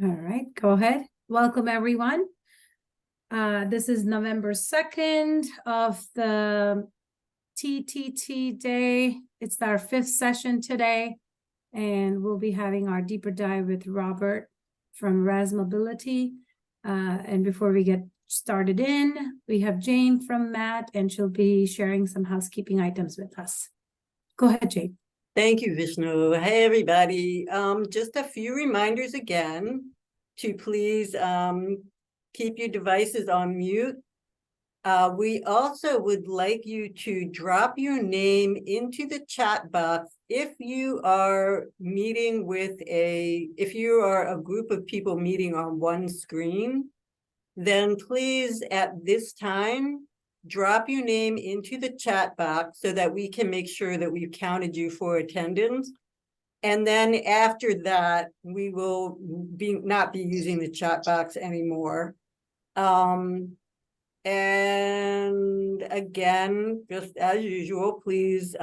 All right, go ahead. Welcome, everyone. This is November 2nd of the TTT day. It's our 5th session today, and we'll be having our deeper dive with Robert from RAZ Mobility. And before we get started we have Jane from Matt, and she'll be sharing some housekeeping items with us. Go ahead, Jane. Thank you, Vishnu. Hey, everybody. Just a few reminders again to please keep your devices on mute. We also would like you to drop your name into the chat box if you are meeting with if you are a group of people meeting on one screen, then please at this time, drop your name into the chat box so that we can make sure that we've counted you for attendance. And then after that, we will not be using the chat box anymore. And again, just as usual, please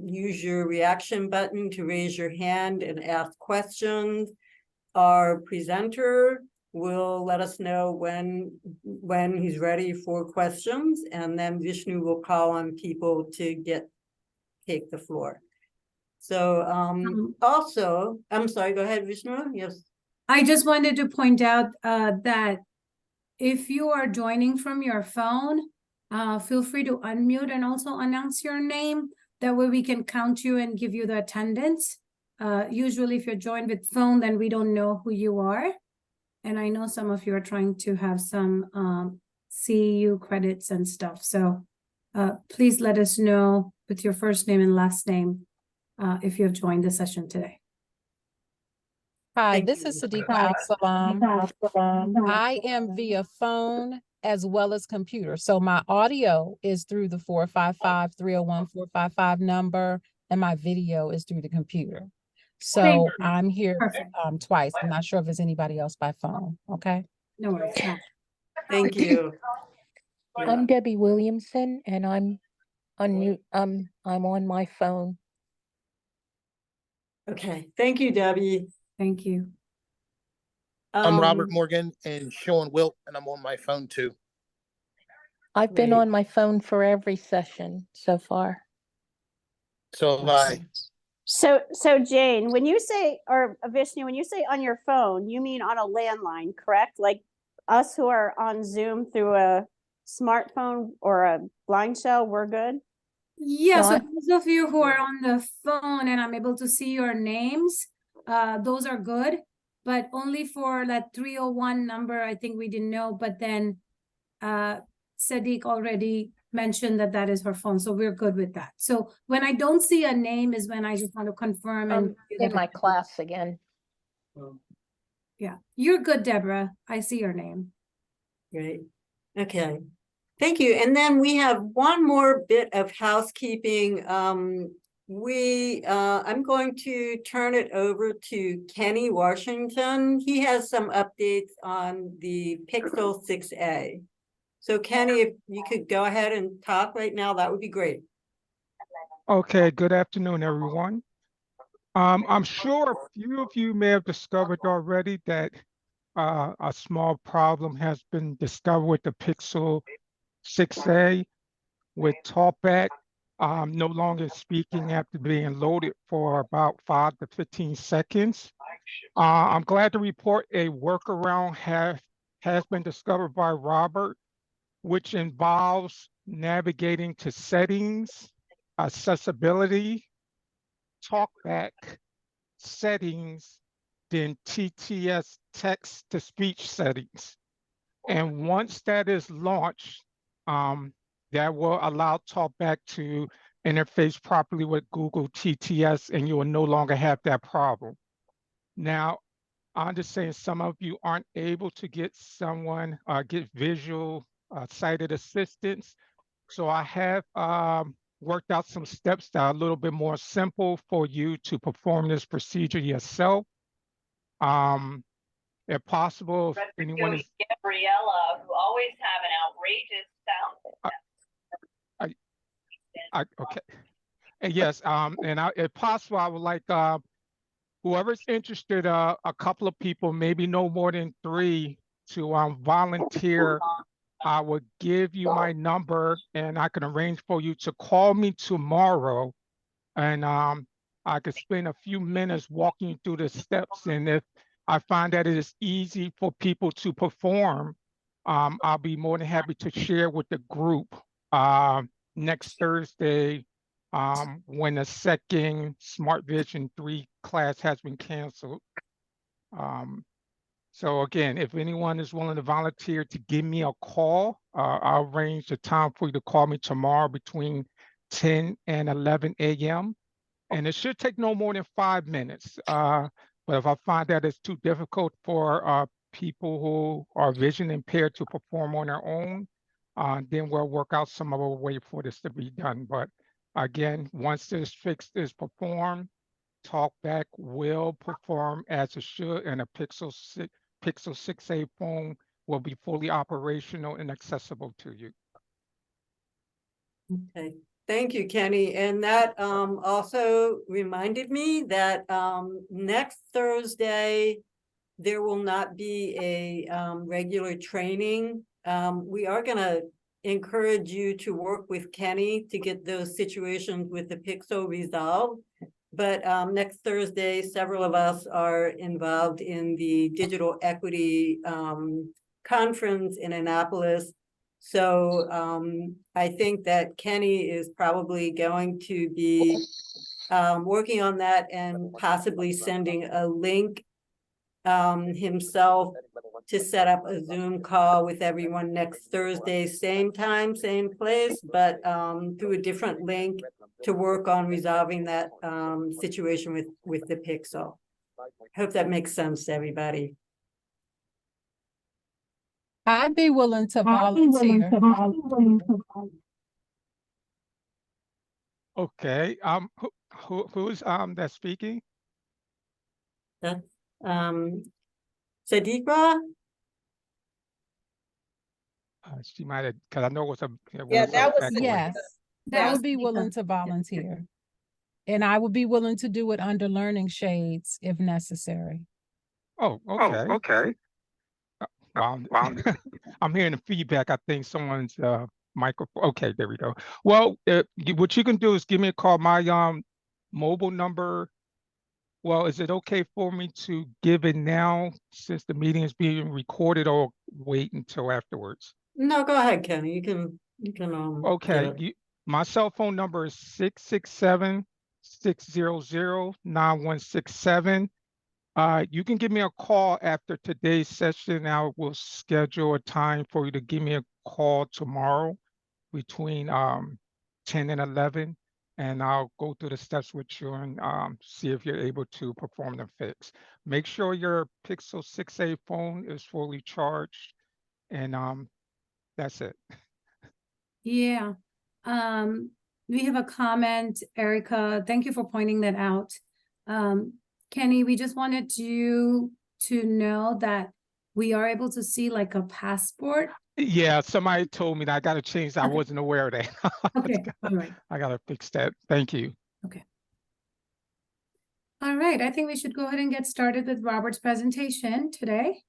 use your reaction button to raise your hand and ask questions. Our presenter will let us know when he's ready for questions, and then Vishnu will call on people to take the floor. So also, I'm sorry, go ahead, Vishnu. Yes. I just wanted to point out that if you are joining from your phone, feel free to unmute and also announce your name. That way we can count you and give you the attendance. Usually if you're joined with phone, then we don't know who you are. And I know some of you are trying to have some CEU credits and stuff. So please let us know with your first name and last name if you have joined the session today. Hi, this is Sadiqa Al-Salam. I am via phone as well as computer. So my audio is through the 455-301-455 number, and my video is through the computer. So I'm here twice. I'm not sure if there's anybody else by phone. Okay. No worries. Thank you. I'm Debbie Williamson, and I'm on my phone. Okay. Thank you, Debbie. Thank you. I'm Robert Morgan and Sean Wilt, and I'm on my phone too. I've been on my phone for every session so far. So have I. So Jane, when you say, or Vishnu, when you say on your phone, you mean on a landline, correct? Like us who are on Zoom through a smartphone or a blind shell, we're good? Yeah, so those of you who are on the phone and I'm able to see your names, those are good, but only for that 301 number, I think we didn't know, but then Sadiq already mentioned that is her phone, so we're good with that. So when I don't see a name is when I just want to confirm and in my class again. Yeah, you're good, Deborah. I see your name. Great. Okay. Thank you. And then we have one more bit of housekeeping. I'm going to turn it over to Kenny Washington. He has some updates on the Pixel 6a. So Kenny, if you could go ahead and talk right now, that would be great. Okay, good afternoon, everyone. I'm sure a few of you may have discovered already that a small problem has been discovered with the Pixel 6a with talkback no longer speaking after being loaded for about 5 to 15 seconds. I'm glad to report a workaround has been discovered by Robert, which involves navigating to settings, accessibility, talkback, settings, then TTS text-to-speech settings. And once that is launched, that will allow talkback to interface properly with Google TTS, and you will no longer have that problem. Now, I understand some of you aren't able to get get visual sighted assistance. So I have worked out some steps that are a little bit more simple for you to perform this procedure yourself. If possible, if anyone is Gabriella, who always have an outrageous sound. Okay. And yes, if possible, I would like whoever's interested, a couple of people, maybe no more than 3, to volunteer. I will give you my number and I can arrange for you to call me tomorrow. And I could spend a few minutes walking you through the steps. And if I find that it is easy for people to perform, I'll be more than happy to share with the group next Thursday, when the second Smart Vision 3 class has been canceled. So again, if anyone is willing to volunteer to give me a call, I'll arrange the time for you to call me tomorrow between 10 and 11 a.m. And it should take no more than 5 minutes. But if I find that it's too difficult for people who are vision impaired to perform on their own, then we'll work out some other way for this to be done. But again, once this fix is performed, TalkBack will perform as it should, and a Pixel 6a phone will be fully operational and accessible to you. Okay, thank you, Kenny. And that also reminded me that next Thursday, there will not be a regular training. We are gonna encourage you to work with Kenny to get those situations with the Pixel resolved. But next Thursday, several of us are involved in the Digital Equity Conference in Annapolis. So I think that Kenny is probably going to be working on that and possibly sending a link himself to set up a Zoom call with everyone next Thursday, same time, same place, but through a different link to work on resolving that situation with the Pixel. Hope that makes sense to everybody. I'd be willing to volunteer. Okay, who's that speaking? That's Sadiqa? She might have, because I know it was a. Yeah, that was Yes, I would be willing to volunteer. And I would be willing to do it under learning shades if necessary. Oh, okay. okay. Wow. I'm hearing the feedback. I think someone's microphone. Okay, there we go. Well, what you can do is give me a call. My mobile number. Well, is it okay for me to give it now since the meeting is being recorded, or wait until afterwards? No, go ahead, Kenny. You can Okay, my cell phone number is 667-600-9167. You can give me a call after today's session. I will schedule a time for you to give me a call tomorrow between 10 and 11, and I'll go through the steps with you and see if you're able to perform the fix. Make sure your Pixel 6a phone is fully charged, and that's it. Yeah. We have a comment, Erica. Thank you for pointing that out. Kenny, we just wanted you to know that we are able to see like a passport. Yeah, somebody told me that I got to change that. I wasn't aware of that. Okay, all right. I got to fix that. Thank you. Okay. All right, I think we should go ahead and get started with Robert's presentation today.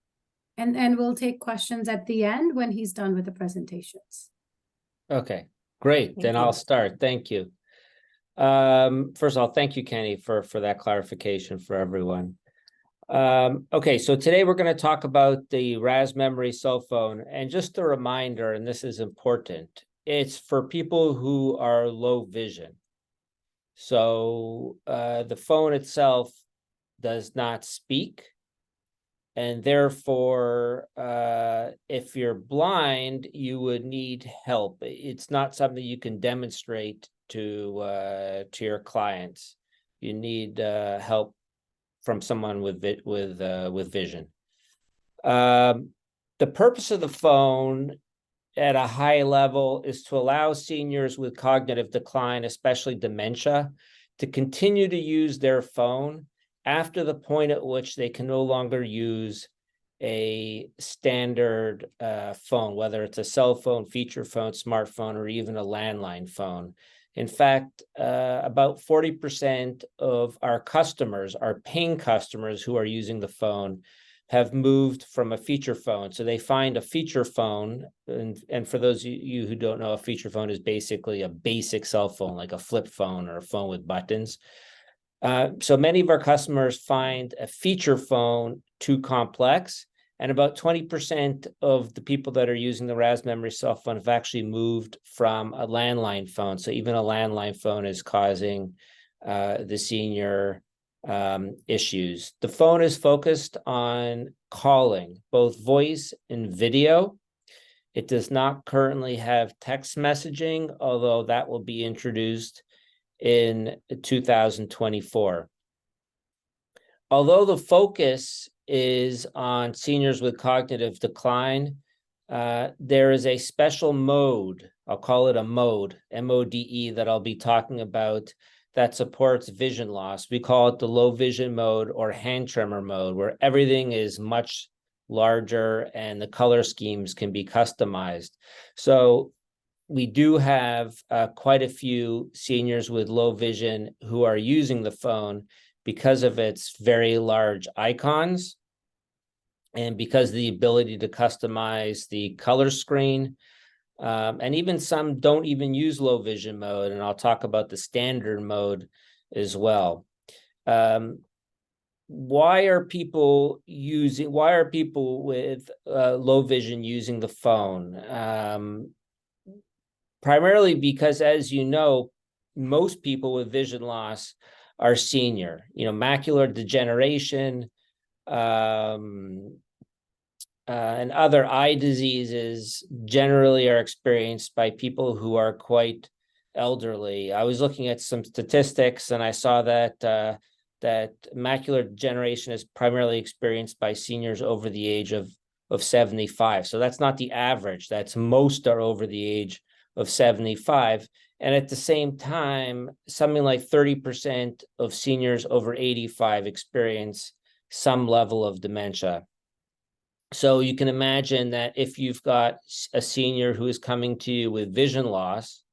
And we'll take questions at the end when he's done with the presentations. Okay, great. Then I'll start. Thank you. First of all, thank you, Kenny, for that clarification for everyone. Okay, so today we're going to talk about the RAZ Memory cell phone. And just a reminder, and this is important, it's for people who are low vision. So the phone itself does not speak. And therefore, if you're blind, you would need help. It's not something you can demonstrate to your clients. You need help from someone with vision. The purpose of the phone at a high level is to allow seniors with cognitive decline, especially dementia, to continue to use their phone after the point at which they can no longer use a standard phone, whether it's a cell phone, feature phone, smartphone, or even a landline phone. In fact, about 40% of our customers, our paying customers who are using the phone, have moved from a feature phone. So they find a feature phone, and for those of you who don't know, a feature phone is basically a basic cell phone, like a flip phone or a phone with buttons. So many of our customers find a feature phone too complex, and about 20% of the people that are using the RAZ Memory cell phone have actually moved from a landline phone. So even a landline phone is causing the senior issues. The phone is focused on calling, both voice and video. It does not currently have text messaging, although that will be introduced in 2024. Although the focus is on seniors with cognitive decline, there is a special mode, I'll call it a mode, M-O-D-E, that I'll be talking about that supports vision loss. We call it the low vision mode or hand tremor mode, where everything is much larger and the color schemes can be customized. So we do have quite a few seniors with low vision who are using the phone because of its very large icons and because of the ability to customize the color screen. And even some don't even use low vision mode, and I'll talk about the standard mode as well. Why are people with low vision using the phone? Primarily because, as you know, most people with vision loss are senior. Macular degeneration, and other eye diseases generally are experienced by people who are quite elderly. I was looking at some statistics, and I saw that that macular degeneration is primarily experienced by seniors over the age of 75. So that's not the average. That's most are over the age of 75. And at the same time, something like 30% of seniors over 85 experience some level of dementia. So you can imagine that if you've got a senior who is coming to you with vision loss,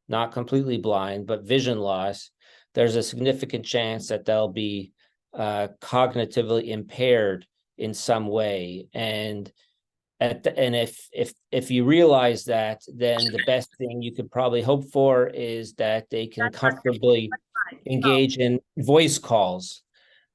not completely blind, but vision loss, there's a significant chance that they'll be cognitively impaired in some way. And if you realize that, then the best thing you could probably hope for is that they can comfortably engage in voice calls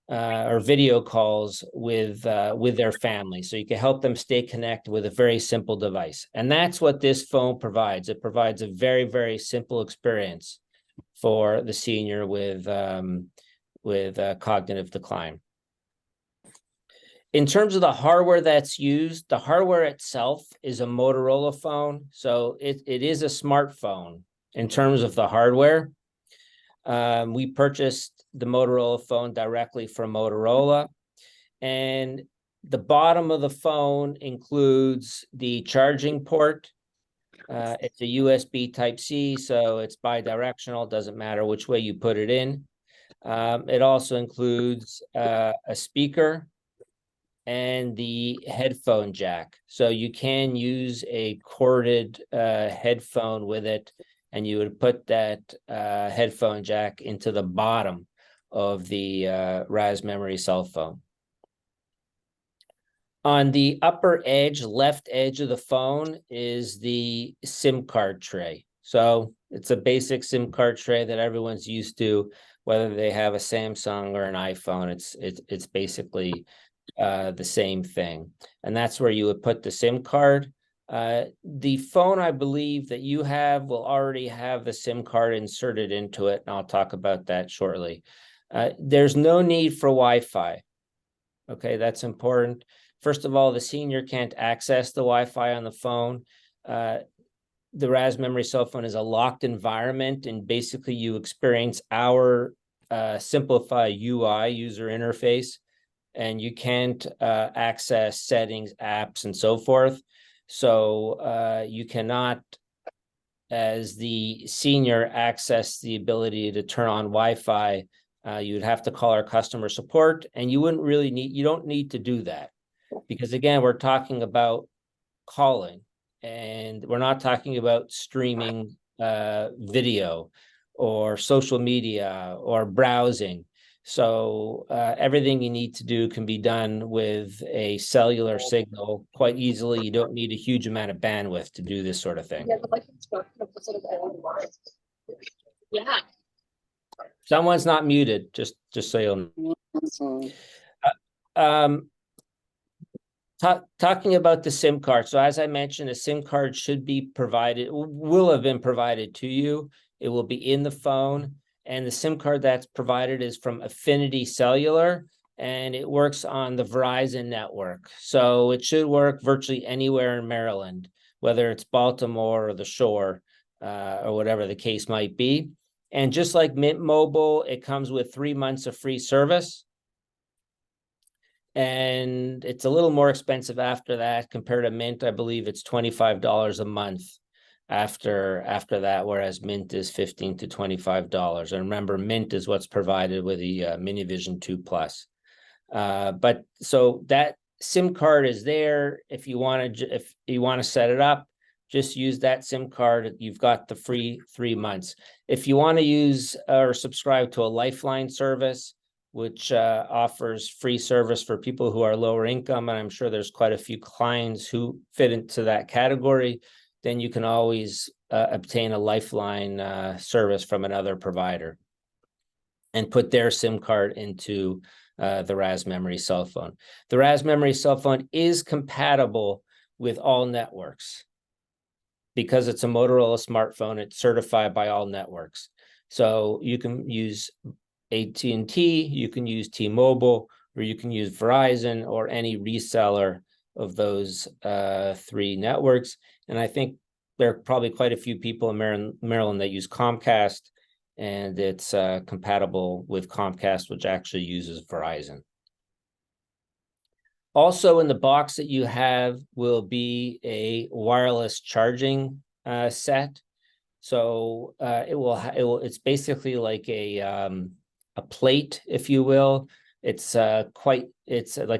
or video calls with their family, so you can help them stay connected with a very simple device. And that's what this phone provides. It provides a very, very simple experience for the senior with cognitive decline. In terms of the hardware that's used, the hardware itself is a Motorola phone, so it is a smartphone in terms of the hardware. We purchased the Motorola phone directly from Motorola, and the bottom of the phone includes the charging port. It's a USB Type-C, so it's bi-directional, doesn't matter which way you put it in. It also includes a speaker and the headphone jack. So you can use a corded headphone with it, and you would put that headphone jack into the bottom of the RAZ Memory cell phone. On the upper edge, left edge of the phone is the SIM card tray. So it's a basic SIM card tray that everyone's used to, whether they have a Samsung or an iPhone. It's basically the same thing. And that's where you would put the SIM card. The phone, I believe, that you have will already have the SIM card inserted into it, and I'll talk about that shortly. There's no need for Wi-Fi. Okay, that's important. First of all, the senior can't access the Wi-Fi on the phone. The RAZ Memory cell phone is a locked environment, and basically you experience our simplified UI, user interface, and you can't access settings, apps, and so forth. So you cannot, as the senior, access the ability to turn on Wi-Fi. You'd have to call our customer support, and you don't need to do that, because again, we're talking about calling, and we're not talking about streaming video. or social media or browsing. So everything you need to do can be done with a cellular signal quite easily. You don't need a huge amount of bandwidth to do this sort of thing. Yeah. Someone's not muted, just so you'll know. Talking about the SIM card. So as I mentioned, a SIM card should be provided, will have been provided to you. It will be in the phone. And the SIM card that's provided is from Affinity Cellular, and it works on the Verizon network. So it should work virtually anywhere in Maryland, whether it's Baltimore or the Shore, or whatever the case might be. And just like Mint Mobile, it comes with 3 months of free service. And it's a little more expensive after that compared to Mint. I believe it's $25 a month after that, whereas Mint is $15 to $25. And remember, Mint is what's provided with the Minivision 2 Plus. But so that SIM card is there. If you want to set it up, just use that SIM card. You've got the free 3 months. If you want to use or subscribe to a Lifeline service, which offers free service for people who are lower income, and I'm sure there's quite a few clients who fit into that category, then you can always obtain a Lifeline service from another provider and put their SIM card into the RAZ Memory cell phone. The RAZ Memory cell phone is compatible with all networks. Because it's a Motorola smartphone, it's certified by all networks. So you can use AT&T, you can use T-Mobile, or you can use Verizon or any reseller of those 3 networks. And I think there are probably quite a few people in Maryland that use Comcast, and it's compatible with Comcast, which actually uses Verizon. Also in the box that you have will be a wireless charging set. So it's basically like a plate, if you will. It's like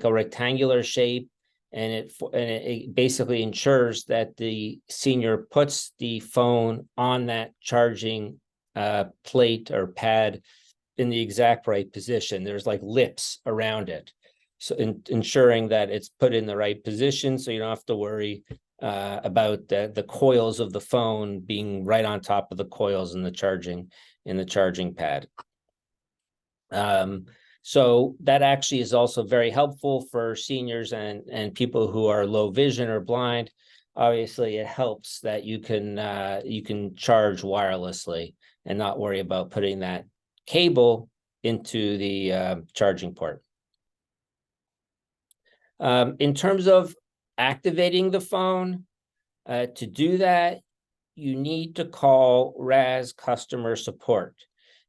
a rectangular shape, and it basically ensures that the senior puts the phone on that charging plate or pad in the exact right position. There's like lips around it, so ensuring that it's put in the right position, so you don't have to worry about the coils of the phone being right on top of the coils in the charging pad. So that actually is also very helpful for seniors and people who are low vision or blind. Obviously, it helps that you can charge wirelessly and not worry about putting that cable into the charging port. In terms of activating the phone, to do that, you need to call RAZ customer support.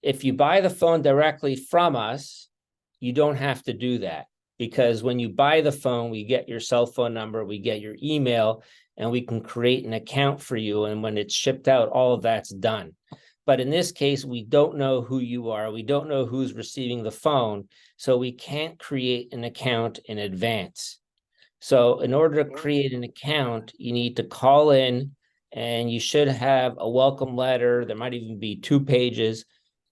If you buy the phone directly from us, you don't have to do that, because when you buy the phone, we get your cell phone number, we get your email, and we can create an account for you. And when it's shipped out, all of that's done. But in this case, we don't know who you are. We don't know who's receiving the phone, so we can't create an account in advance. So in order to create an account, you need to call in, and you should have a welcome letter. There might even be 2 pages,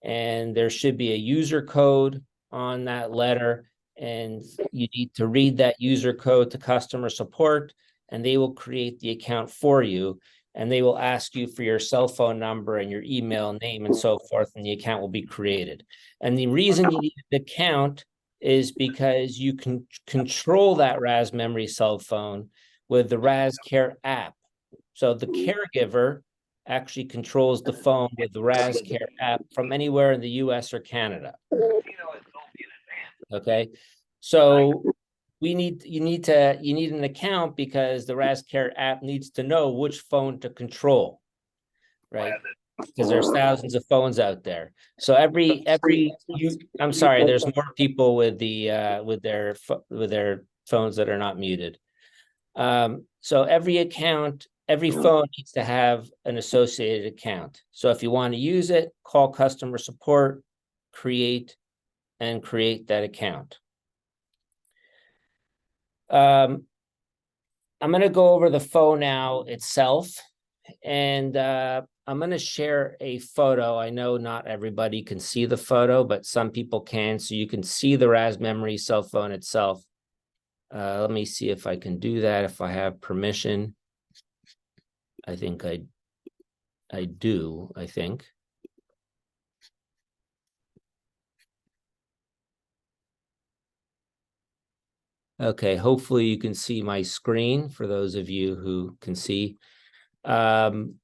and there should be a user code on that letter. And you need to read that user code to customer support, and they will create the account for you. And they will ask you for your cell phone number and your email, name, and so forth, and the account will be created. And the reason you need an account is because you can control that RAZ Memory cell phone with the RAZ Care app. So the caregiver actually controls the phone with the RAZ Care app from anywhere in the US or Canada. Okay, so you need an account, because the RAZ Care app needs to know which phone to control, right? Because there's thousands of phones out there. So I'm sorry, there's more people with their phones that are not muted. So every phone needs to have an associated account. So if you want to use it, call customer support, create that account. I'm going to go over the phone now itself, and I'm gonna share a photo. I know not everybody can see the photo, but some people can, so you can see the RAZ Memory cell phone itself. Let me see if I can do that, if I have permission. I think I do, I think. Okay, hopefully you can see my screen for those of you who can see. And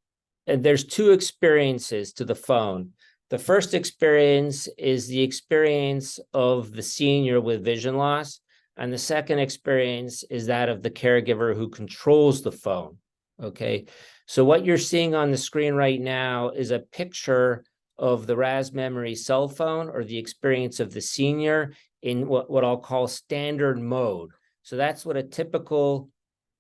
there's two experiences to the phone. The first experience is the experience of the senior with vision loss. And the second experience is that of the caregiver who controls the phone. Okay, so what you're seeing on the screen right now is a picture of the RAZ Memory cell phone, or the experience of the senior in what I'll call standard mode. So that's what a typical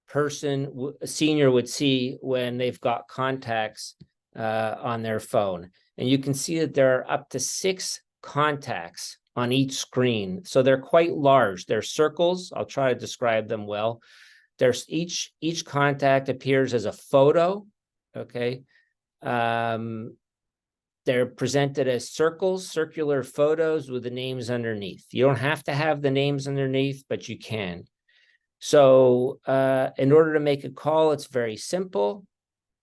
person, a senior, would see when they've got contacts on their phone. And you can see that there are up to 6 contacts on each screen. So they're quite large. They're circles. I'll try to describe them well. There's each contact appears as a photo. Okay. They're presented as circles, circular photos with the names underneath. You don't have to have the names underneath, but you can. So in order to make a call, it's very simple.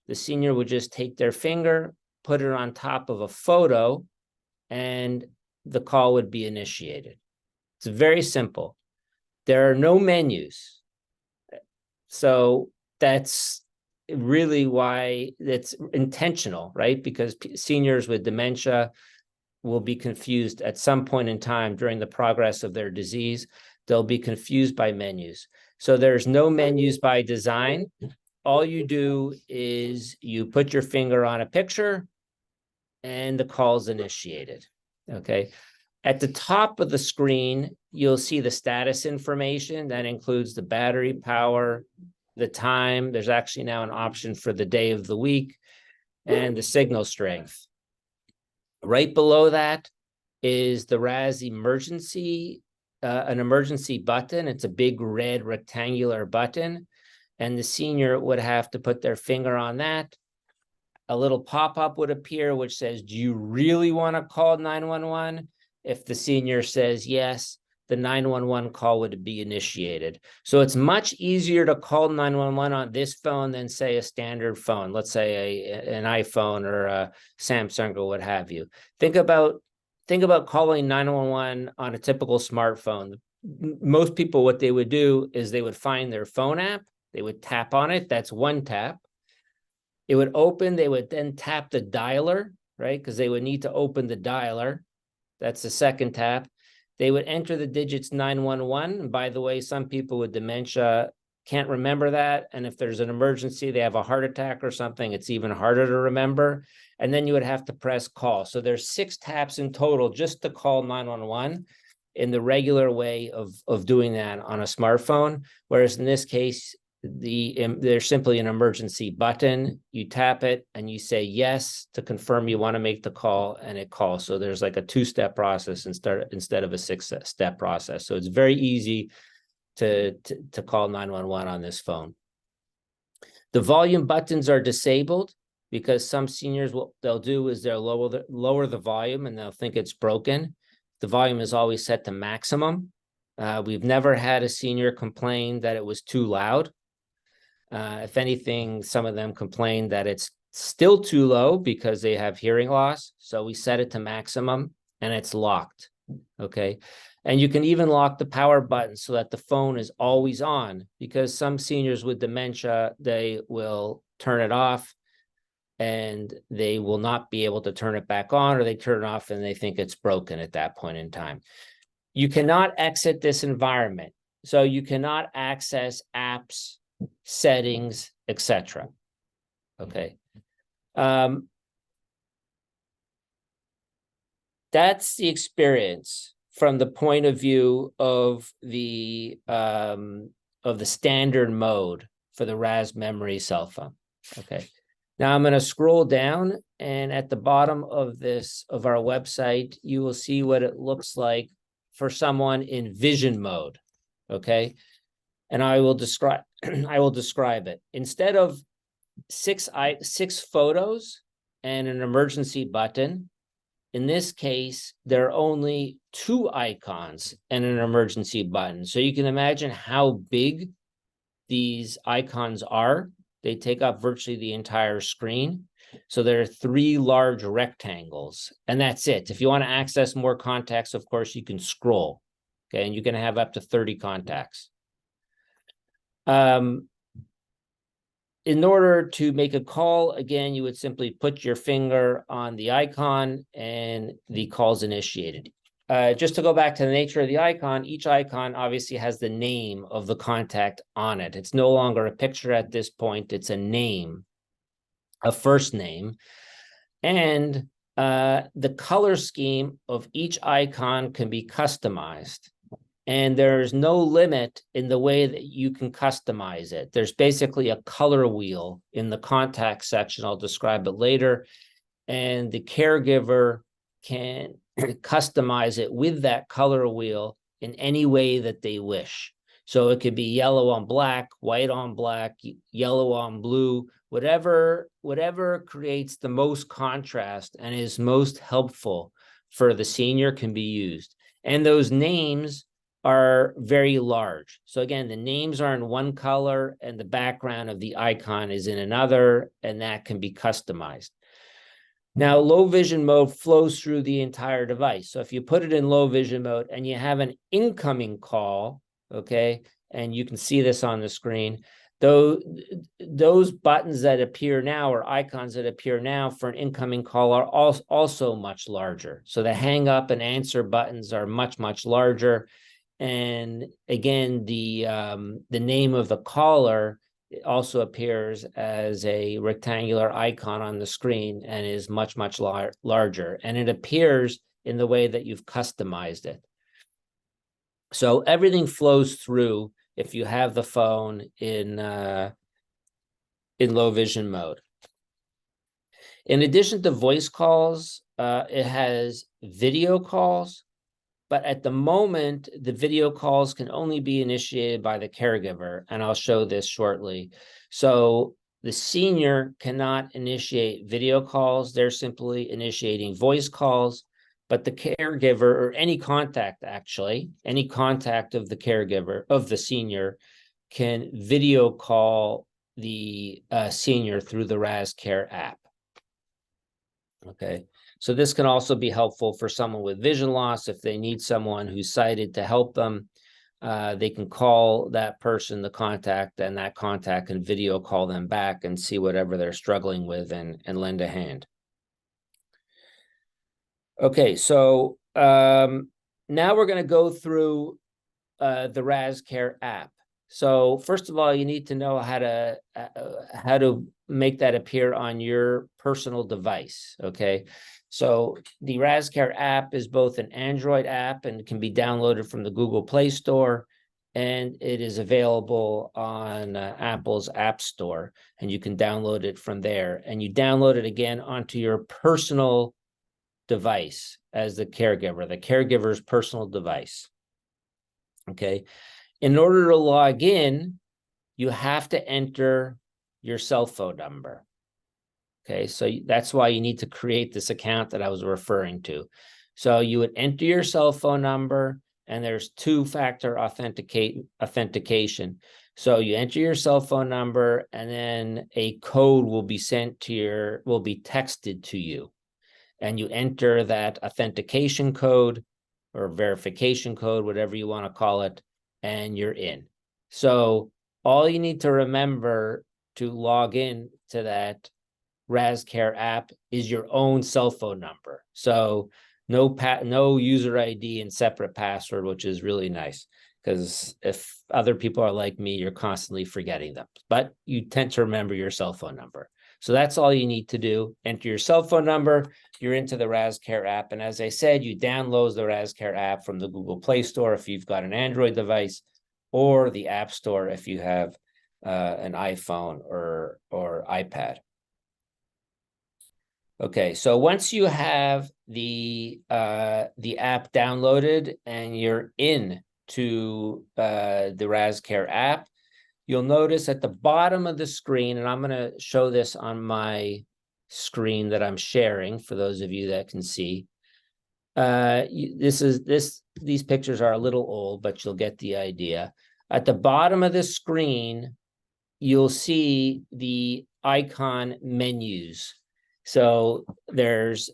The senior would just take their finger, put it on top of a photo, and the call would be initiated. It's very simple. There are no menus. So that's really why it's intentional, right? Because seniors with dementia will be confused at some point in time during the progress of their disease. They'll be confused by menus. So there's no menus by design. All you do is you put your finger on a picture and the call is initiated. Okay. At the top of the screen, you'll see the status information. That includes the battery power, the time. There's actually now an option for the day of the week, and the signal strength. Right below that is the RAZ emergency, an emergency button. It's a big red rectangular button, and the senior would have to put their finger on that. A little pop-up would appear which says, do you really want to call 911? If the senior says yes, the 911 call would be initiated. So it's much easier to call 911 on this phone than, say, a standard phone, let's say an iPhone or a Samsung or what have you. Think about calling 911 on a typical smartphone. Most people, what they would do is they would find their phone app, they would tap on it, that's one tap. It would open, they would then tap the dialer, right? Because they would need to open the dialer. That's the second tap. They would enter the digits 911. And by the way, some people with dementia can't remember that. And if there's an emergency, they have a heart attack or something, it's even harder to remember. And then you would have to press call. So there's 6 taps in total just to call 911 in the regular way of doing that on a smartphone. Whereas in this case, there's simply an emergency button. You tap it and you say yes to confirm you want to make the call, and it calls. So there's like a 2-step process instead of a 6-step process. So it's very easy to call 911 on this phone. The volume buttons are disabled because some seniors, what they'll do is they'll lower the volume and they'll think it's broken. The volume is always set to maximum. We've never had a senior complain that it was too loud. If anything, some of them complain that it's still too low because they have hearing loss. So we set it to maximum and it's locked. Okay. And you can even lock the power button so that the phone is always on, because some seniors with dementia, they will turn it off and they will not be able to turn it back on, or they turn it off and they think it's broken at that point in time. You cannot exit this environment. So you cannot access apps, settings, etc. Okay. That's the experience from the point of view of the standard mode for the RAZ Memory cell phone. Okay. Now I'm going to scroll down, and at the bottom of our website, you will see what it looks like for someone in vision mode. Okay. And I will describe it. Instead of six photos, and an emergency button. In this case, there are only 2 icons and an emergency button. So you can imagine how big these icons are. They take up virtually the entire screen. So there are 3 large rectangles, and that's it. If you want to access more contacts, of course, you can scroll. Okay, and you can have up to 30 contacts. In order to make a call, again, you would simply put your finger on the icon and the call's initiated. Just to go back to the nature of the icon, each icon obviously has the name of the contact on it. It's no longer a picture at this point, it's a name, a first name. And the color scheme of each icon can be customized. And there's no limit in the way that you can customize it. There's basically a color wheel in the contact section. I'll describe it later. And the caregiver can customize it with that color wheel in any way that they wish. So it could be yellow on black, white on black, yellow on blue, whatever creates the most contrast and is most helpful for the senior can be used. And those names are very large. So again, the names are in one color and the background of the icon is in another, and that can be customized. Now, low vision mode flows through the entire device. So if you put it in low vision mode and you have an incoming call, okay, and you can see this on the screen, those buttons that appear now or icons that appear now for an incoming call are also much larger. So the hang up and answer buttons are much, much larger. And again, the name of the caller also appears as a rectangular icon on the screen and is much, much larger. And it appears in the way that you've customized it. So everything flows through if you have the phone in low vision mode. In addition to voice calls, it has video calls. But at the moment, the video calls can only be initiated by the caregiver, and I'll show this shortly. So the senior cannot initiate video calls. They're simply initiating voice calls, but the caregiver or any contact, actually, any contact of the caregiver, of the senior, can video call the senior through the RAZ Care app. Okay. So this can also be helpful for someone with vision loss. If they need someone who's sighted to help them, they can call that person, the contact, and that contact can video call them back and see whatever they're struggling with and lend a hand. Okay, so now we're going to go through the RAZ Care app. So first of all, you need to know how to make that appear on your personal device, okay? So the RAZ Care app is both an Android app and can be downloaded from the Google Play Store, and it is available on Apple's App Store, and you can download it from there. And you download it again onto your personal device as the caregiver's personal device, okay? In order to log in, you have to enter your cell phone number. Okay, so that's why you need to create this account that I was referring to. So you would enter your cell phone number, and there's 2-factor authentication. So you enter your cell phone number, and then a code will be texted to you. And you enter that authentication code or verification code, whatever you want to call it, and you're in. So all you need to remember to log in to that RAZ Care app is your own cell phone number. So no user ID and separate password, which is really nice, because if other people are like me, you're constantly forgetting them, but you tend to remember your cell phone number. So that's all you need to do. Enter your cell phone number, you're into the RAZ Care app. And as I said, you download the RAZ Care app from the Google Play Store if you've got an Android device, or the App Store if you have an iPhone or iPad. Okay, so once you have the app downloaded and you're in to the RAZ Care app, you'll notice at the bottom of the screen, and I'm going to show this on my screen that I'm sharing for those of you that can see. These pictures are a little old, but you'll get the idea. At the bottom of the screen, you'll see the icon menus. So there's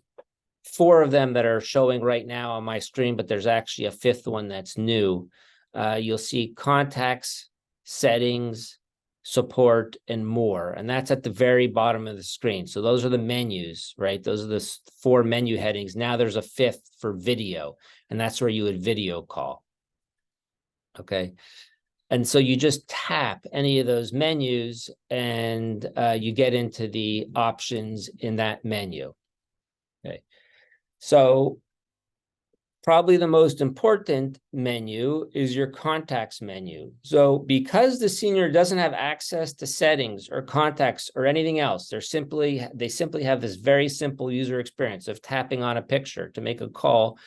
4 of them that are showing right now on my screen, but there's actually a 5th one that's new. You'll see contacts, settings, support, and more. And that's at the very bottom of the screen. So those are the menus, right? Those are the 4 menu headings. Now there's a 5th for video, and that's where you would video call. Okay. And so you just tap any of those menus and you get into the options in that menu. Okay. So probably the most important menu is your contacts menu. So because the senior doesn't have access to settings or contacts or anything else, they simply have this very simple user experience of tapping on a picture to make a call.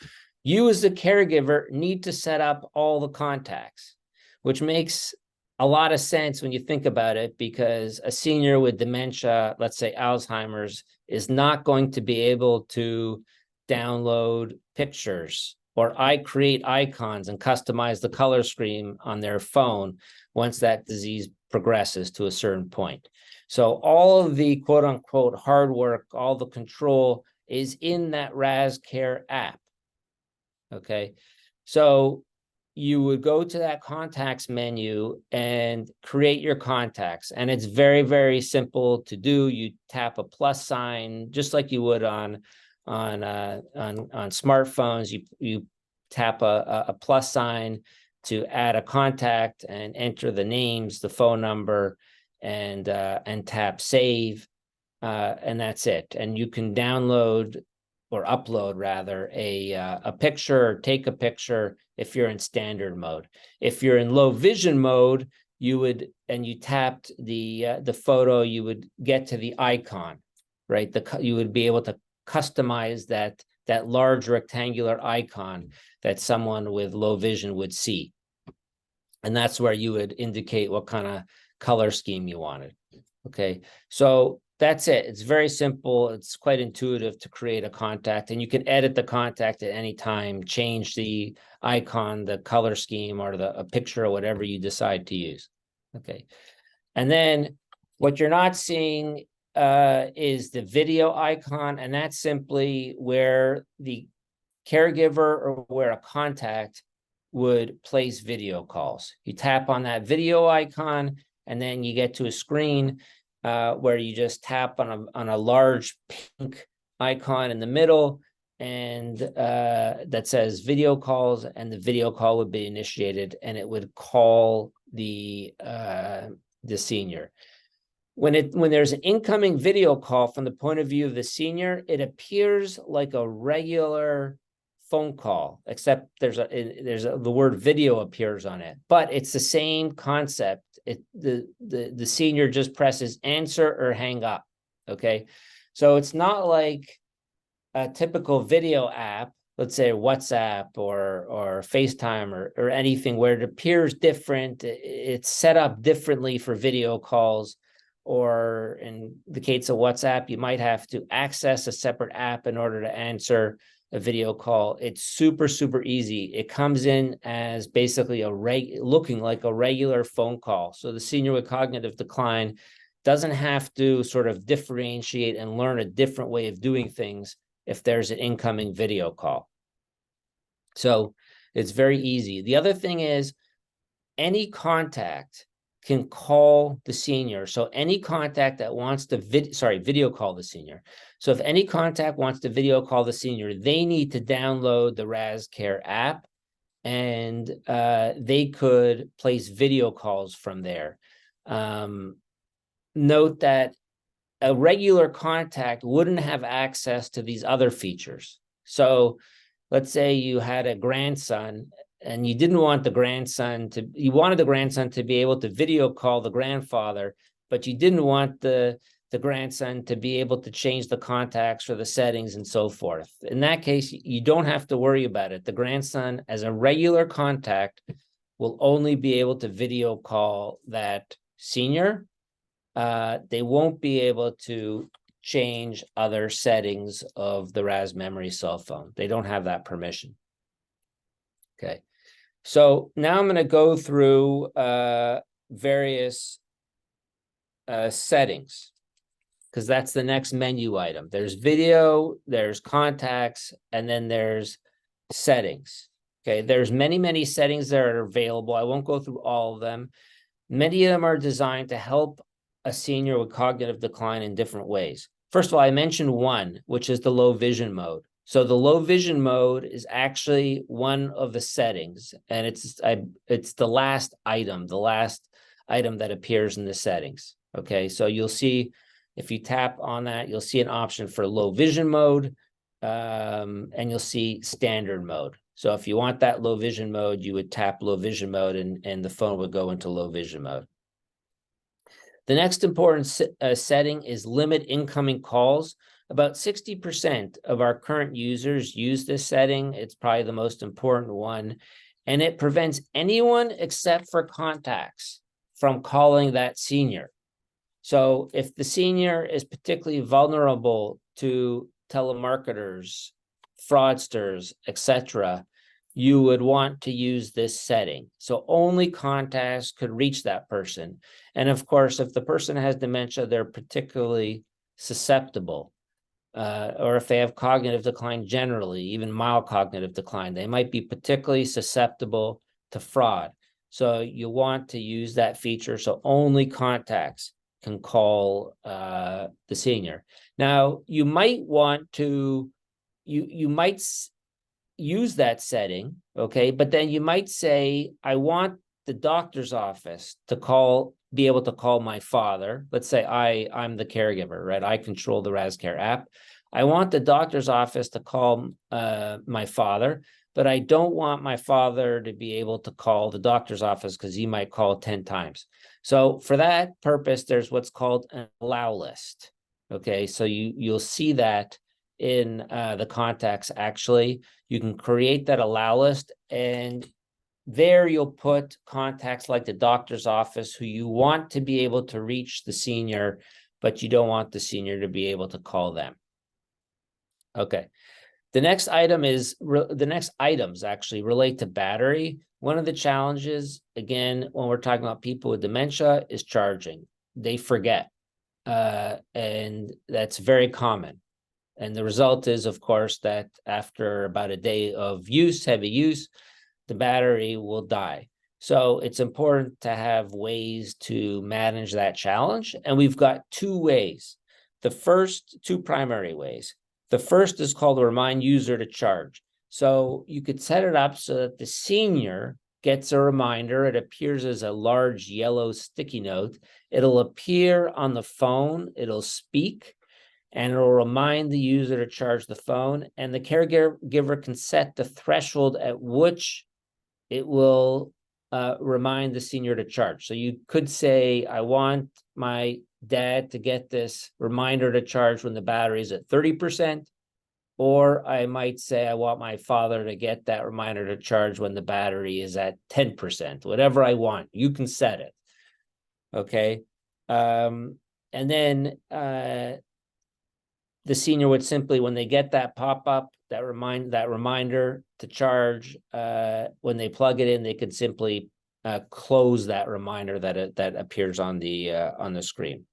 You as the caregiver need to set up all the contacts, which makes a lot of sense when you think about it, because a senior with dementia, let's say Alzheimer's, is not going to be able to download pictures or create icons and customize the color scheme on their phone once that disease progresses to a certain point. So all of the quote unquote hard work, all the control is in that RAZ Care app. Okay, so you would go to that contacts menu and create your contacts. And it's very, very simple to do. You tap a plus sign, just like you would on smartphones. You tap a plus sign to add a contact and enter the names, the phone number, and tap save, and that's it. And you can download or upload rather a picture or take a picture if you're in standard mode. If you're in low vision mode, you tapped the photo, you would get to the icon, right? You would be able to customize that large rectangular icon that someone with low vision would see. And that's where you would indicate what kind of color scheme you wanted. Okay, so that's it. It's very simple. It's quite intuitive to create a contact, and you can edit the contact at any time, change the icon, the color scheme, or a picture, or whatever you decide to use. Okay, and then what you're not seeing is the video icon, and that's simply where the caregiver or where a contact would place video calls. You tap on that video icon, and then you get to a screen where you just tap on a large pink icon in the middle, and that says video calls, and the video call would be initiated, and it would call the senior. When there's an incoming video call from the point of view of the senior, it appears like a regular phone call, except the word video appears on it, but it's the same concept. The senior just presses answer or hang up. Okay, so it's not like a typical video app, let's say WhatsApp or FaceTime or anything, where it appears different. It's set up differently for video calls, or in the case of WhatsApp, you might have to access a separate app in order to answer a video call. It's super, super easy. It comes in as basically looking like a regular phone call. So the senior with cognitive decline doesn't have to sort of differentiate and learn a different way of doing things if there's an incoming video call. So it's very easy. The other thing is any contact can call the senior. So any contact that wants to video call the senior. So if any contact wants to video call the senior, they need to download the RAZ Care app, and they could place video calls from there. Note that a regular contact wouldn't have access to these other features. So let's say you had a grandson and you didn't want you wanted the grandson to be able to video call the grandfather, but you didn't want the grandson to be able to change the contacts or the settings and so forth. In that case, you don't have to worry about it. The grandson, as a regular contact, will only be able to video call that senior. They won't be able to change other settings of the RAZ Memory cell phone. They don't have that permission. Okay, so now I'm going to go through various settings, because that's the next menu item. There's video, there's contacts, and then there's settings. Okay, there's many settings that are available. I won't go through all of them. Many of them are designed to help a senior with cognitive decline in different ways. First of all, I mentioned one, which is the low vision mode. So the low vision mode is actually one of the settings, and it's the last item that appears in the settings. Okay, so you'll see, if you tap on that, you'll see an option for low vision mode, and you'll see standard mode. So if you want that low vision mode, you would tap low vision mode, and the phone would go into low vision mode. The next important setting is limit incoming calls. About 60% of our current users use this setting. It's probably the most important one, and it prevents anyone except for contacts from calling that senior. So if the senior is particularly vulnerable to telemarketers, fraudsters, etc., you would want to use this setting. So only contacts could reach that person. And of course, if the person has dementia, they're particularly susceptible. Or if they have cognitive decline generally, even mild cognitive decline, they might be particularly susceptible to fraud. So you want to use that feature so only contacts can call the senior. Now, you might want to, you might use that setting, okay, but then you might say, I want the doctor's office to be able to call my father. Let's say I'm the caregiver, right? I control the RAZ Care app. I want the doctor's office to call my father, but I don't want my father to be able to call the doctor's office because he might call 10 times. So for that purpose, there's what's called an allow list. Okay, so you'll see that in the contacts. Actually, you can create that allow list, and there you'll put contacts like the doctor's office who you want to be able to reach the senior, but you don't want the senior to be able to call them. Okay. The next items actually relate to battery. One of the challenges, again, when we're talking about people with dementia, is charging. They forget, and that's very common. And the result is, of course, that after about a day of heavy use, the battery will die. So it's important to have ways to manage that challenge. And we've got two primary ways. The first is called remind user to charge. So you could set it up so that the senior gets a reminder. It appears as a large yellow sticky note. It'll appear on the phone. It'll speak, and it'll remind the user to charge the phone. And the caregiver can set the threshold at which it will remind the senior to charge. So you could say, I want my dad to get this reminder to charge when the battery is at 30%, or I might say I want my father to get that reminder to charge when the battery is at 10%, whatever I want. You can set it. Okay. And then the senior would simply, when they get that pop-up, that reminder to charge, when they plug it in, they could simply close that reminder that appears on the screen.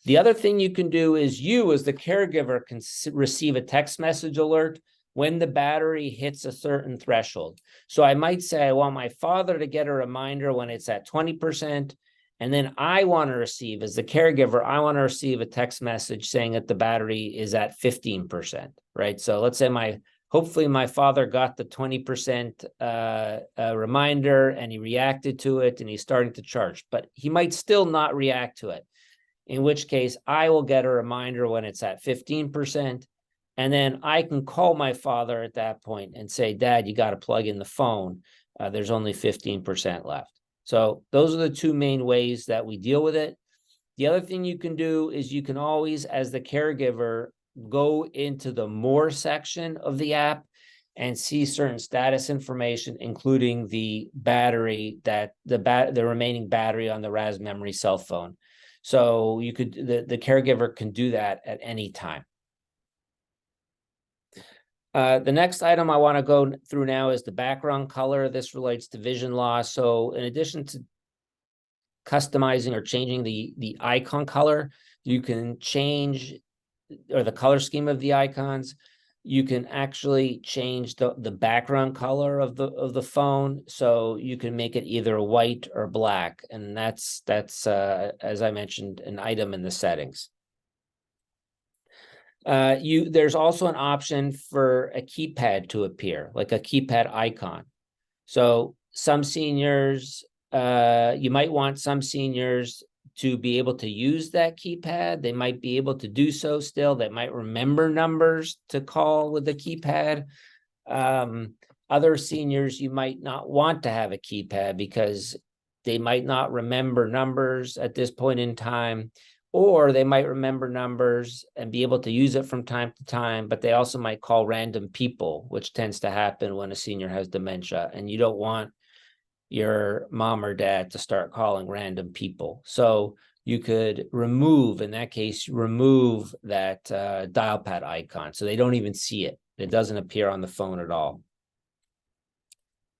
The other thing you can do is you, as the caregiver, can receive a text message alert when the battery hits a certain threshold. So I might say I want my father to get a reminder when it's at 20%, and then I want to receive, as the caregiver, I want to receive a text message saying that the battery is at 15%, right? So let's say hopefully my father got the 20% reminder and he reacted to it and he's starting to charge, but he might still not react to it. In which case I will get a reminder when it's at 15. And then I can call my father at that point and say, Dad, you got to plug in the phone. There's only 15% left. So those are the two main ways that we deal with it. The other thing you can do is you can always, as the caregiver, go into the more section of the app and see certain status information, including the battery, the remaining battery on the RAZ Memory cell phone. So you could, the caregiver can do that at any time. The next item I want to go through now is the background color. This relates to vision loss. So in addition to customizing or changing the icon color, you can change, or the color scheme of the icons, you can actually change the background color of the phone. So you can make it either white or black. And that's as I mentioned, an item in the settings. There's also an option for a keypad to appear, like a keypad icon. So some seniors, you might want some seniors to be able to use that keypad. They might be able to do so still. They might remember numbers to call with the keypad. Other seniors, you might not want to have a keypad because they might not remember numbers at this point in time, or they might remember numbers and be able to use it from time to time, but they also might call random people, which tends to happen when a senior has dementia, and you don't want your mom or dad to start calling random people. So you could remove, in that case, remove that dial pad icon so they don't even see it. It doesn't appear on the phone at all.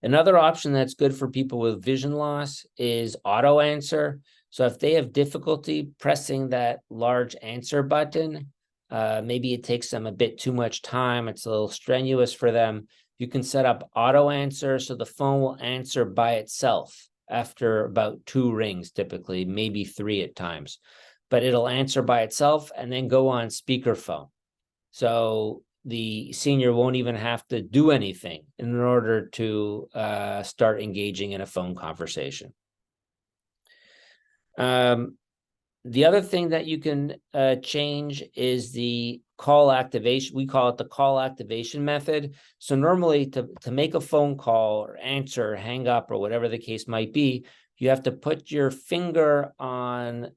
Another option that's good for people with vision loss is auto answer. So if they have difficulty pressing that large answer button, maybe it takes them a bit too much time, it's a little strenuous for them, you can set up auto answer so the phone will answer by itself after about 2 rings, typically, maybe 3 at times. But it'll answer by itself and then go on speakerphone. So the senior won't even have to do anything in order to start engaging in a phone conversation. The other thing that you can change is the call activation. We call it the call activation method. So normally to make a phone call or answer, or hang up, or whatever the case might be, you have to put your finger on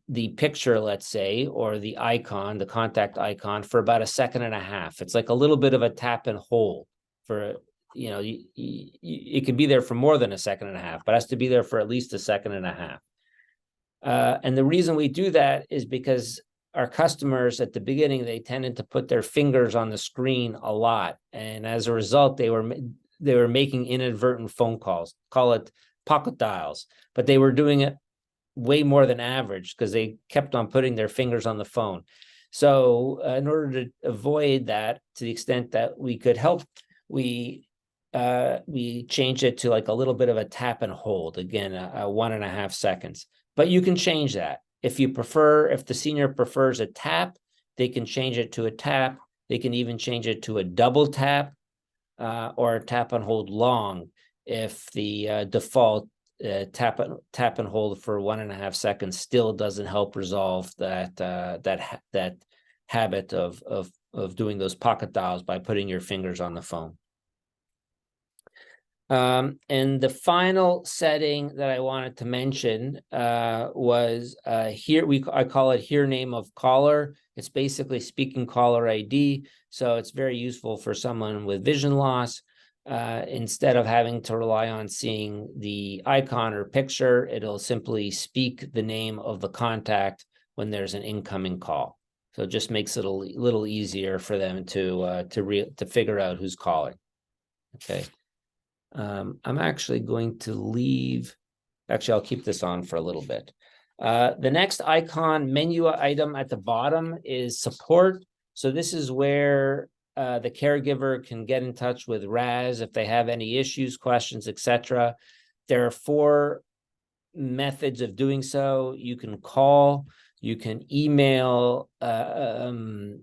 the picture, let's say, or the icon, the contact icon, for about 1.5 seconds. It's like a little bit of a tap and hold for, you know, it could be there for more than 1.5 seconds, but it has to be there for at least 1.5 seconds. And the reason we do that is because our customers at the beginning, they tended to put their fingers on the screen a lot. And as a result, they were making inadvertent phone calls, call it pocket dials, but they were doing it way more than average because they kept on putting their fingers on the phone. So in order to avoid that, to the extent that we could help, we changed it to like a little bit of a tap and hold, again, 1.5 seconds. But you can change that. If you prefer, if the senior prefers a tap, they can change it to a tap. They can even change it to a double tap or a tap and hold long if the default tap and hold for 1.5 seconds still doesn't help resolve that habit of doing those pocket dials by putting your fingers on the phone. And the final setting that I wanted to mention was here. I call it hear name of caller. It's basically speaking caller ID. So it's very useful for someone with vision loss. Instead of having to rely on seeing the icon or picture, it'll simply speak the name of the contact when there's an incoming call. So it just makes it a little easier for them to figure out who's calling. Okay. I'm actually going to leave. Actually, I'll keep this on for a little bit. The next icon menu item at the bottom is support. So this is where the caregiver can get in touch with RAZ if they have any issues, questions, etc. There are 4 methods of doing so. You can call, you can email, and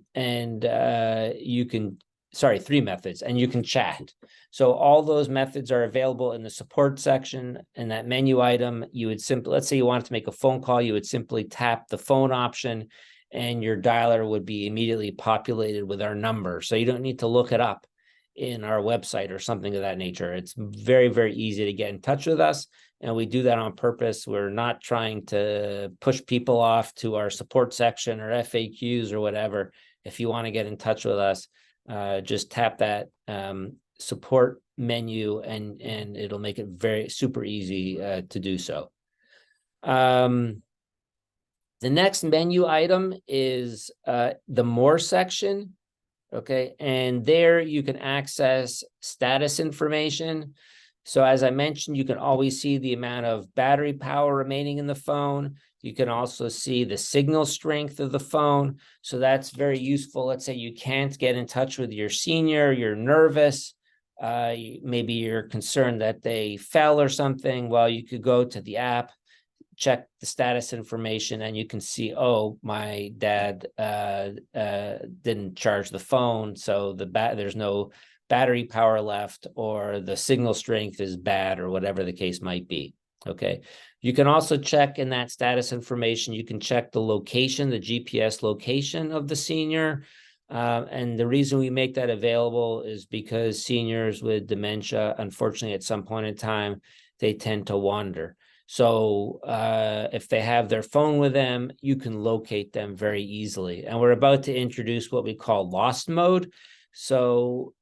you can, sorry, 3 methods, and you can chat. So all those methods are available in the support section. In that menu item, you would simply, let's say you wanted to make a phone call, you would simply tap the phone option and your dialer would be immediately populated with our number. So you don't need to look it up in our website or something of that nature. It's very, very easy to get in touch with us. And we do that on purpose. We're not trying to push people off to our support section or FAQs or whatever. If you want to get in touch with us, just tap that support menu and it'll make it very super easy to do so. The next menu item is the More section. Okay, and there you can access status information. So as I mentioned, you can always see the amount of battery power remaining in the phone. You can also see the signal strength of the phone. So that's very useful. Let's say you can't get in touch with your senior, you're nervous, maybe you're concerned that they fell or something. Well, you could go to the app, check the status information, and you can see, oh, my dad didn't charge the phone, so there's no battery power left, or the signal strength is bad, or whatever the case might be. Okay, you can also check in that status information, you can check the location, the GPS location of the senior. And the reason we make that available is because seniors with dementia, unfortunately, at some point in time, they tend to wander. So if they have their phone with them, you can locate them very easily. And we're about to introduce what we call lost mode. So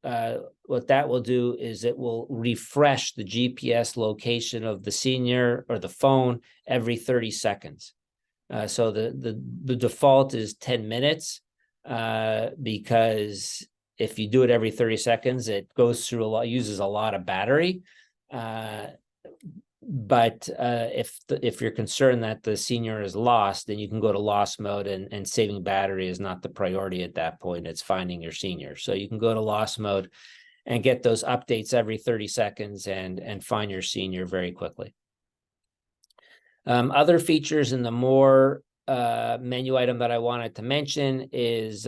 what that will do is it will refresh the GPS location of the senior or the phone every 30 seconds. So the default is 10 minutes because if you do it every 30 seconds, it goes through uses a lot of battery. But if you're concerned that the senior is lost, then you can go to lost mode, and saving battery is not the priority at that point. It's finding your senior. So you can go to lost mode and get those updates every 30 seconds and find your senior very quickly. Other features in the More menu item that I wanted to mention is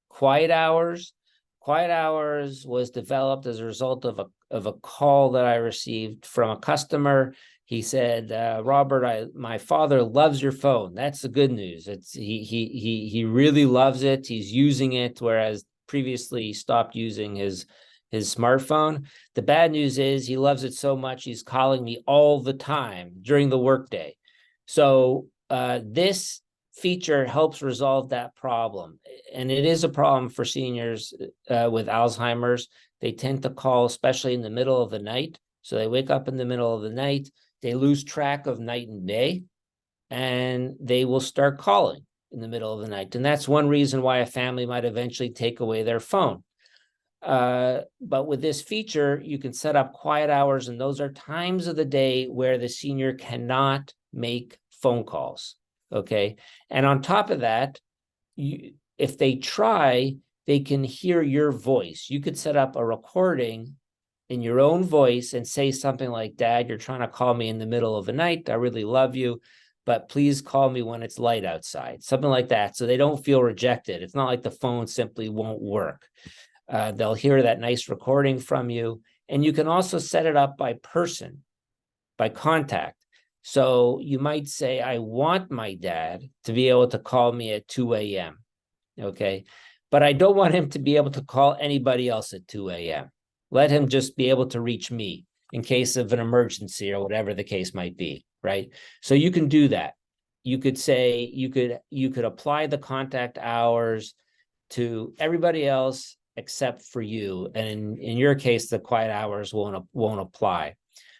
quiet hours. Quiet hours was developed as a result of a call that I received from a customer. He said, Robert, my father loves your phone. That's the good news. He really loves it. He's using it, whereas previously he stopped using his smartphone. The bad news is he loves it so much he's calling me all the time during the workday. So this feature helps resolve that problem. And it is a problem for seniors with Alzheimer's. They tend to call, especially in the middle of the night. So they wake up in the middle of the night, they lose track of night and day, and they will start calling in the middle of the night. And that's one reason why a family might eventually take away their phone. But with this feature, you can set up quiet hours, and those are times of the day where the senior cannot make phone calls. Okay. And on top of that, if they try, they can hear your voice. You could set up a recording in your own voice and say something like, Dad, you're trying to call me in the middle of the night. I really love you, but please call me when it's light outside. Something like that. So they don't feel rejected. It's not like the phone simply won't work. They'll hear that nice recording from you. And you can also set it up by person, by contact. So you might say, I want my dad to be able to call me at 2 a.m. Okay. But I don't want him to be able to call anybody else at 2 a.m. Let him just be able to reach me in case of an emergency or whatever the case might be. Right. So you can do that. You could say, you could apply the contact hours to everybody else except for you. And in your case, the quiet hours won't apply.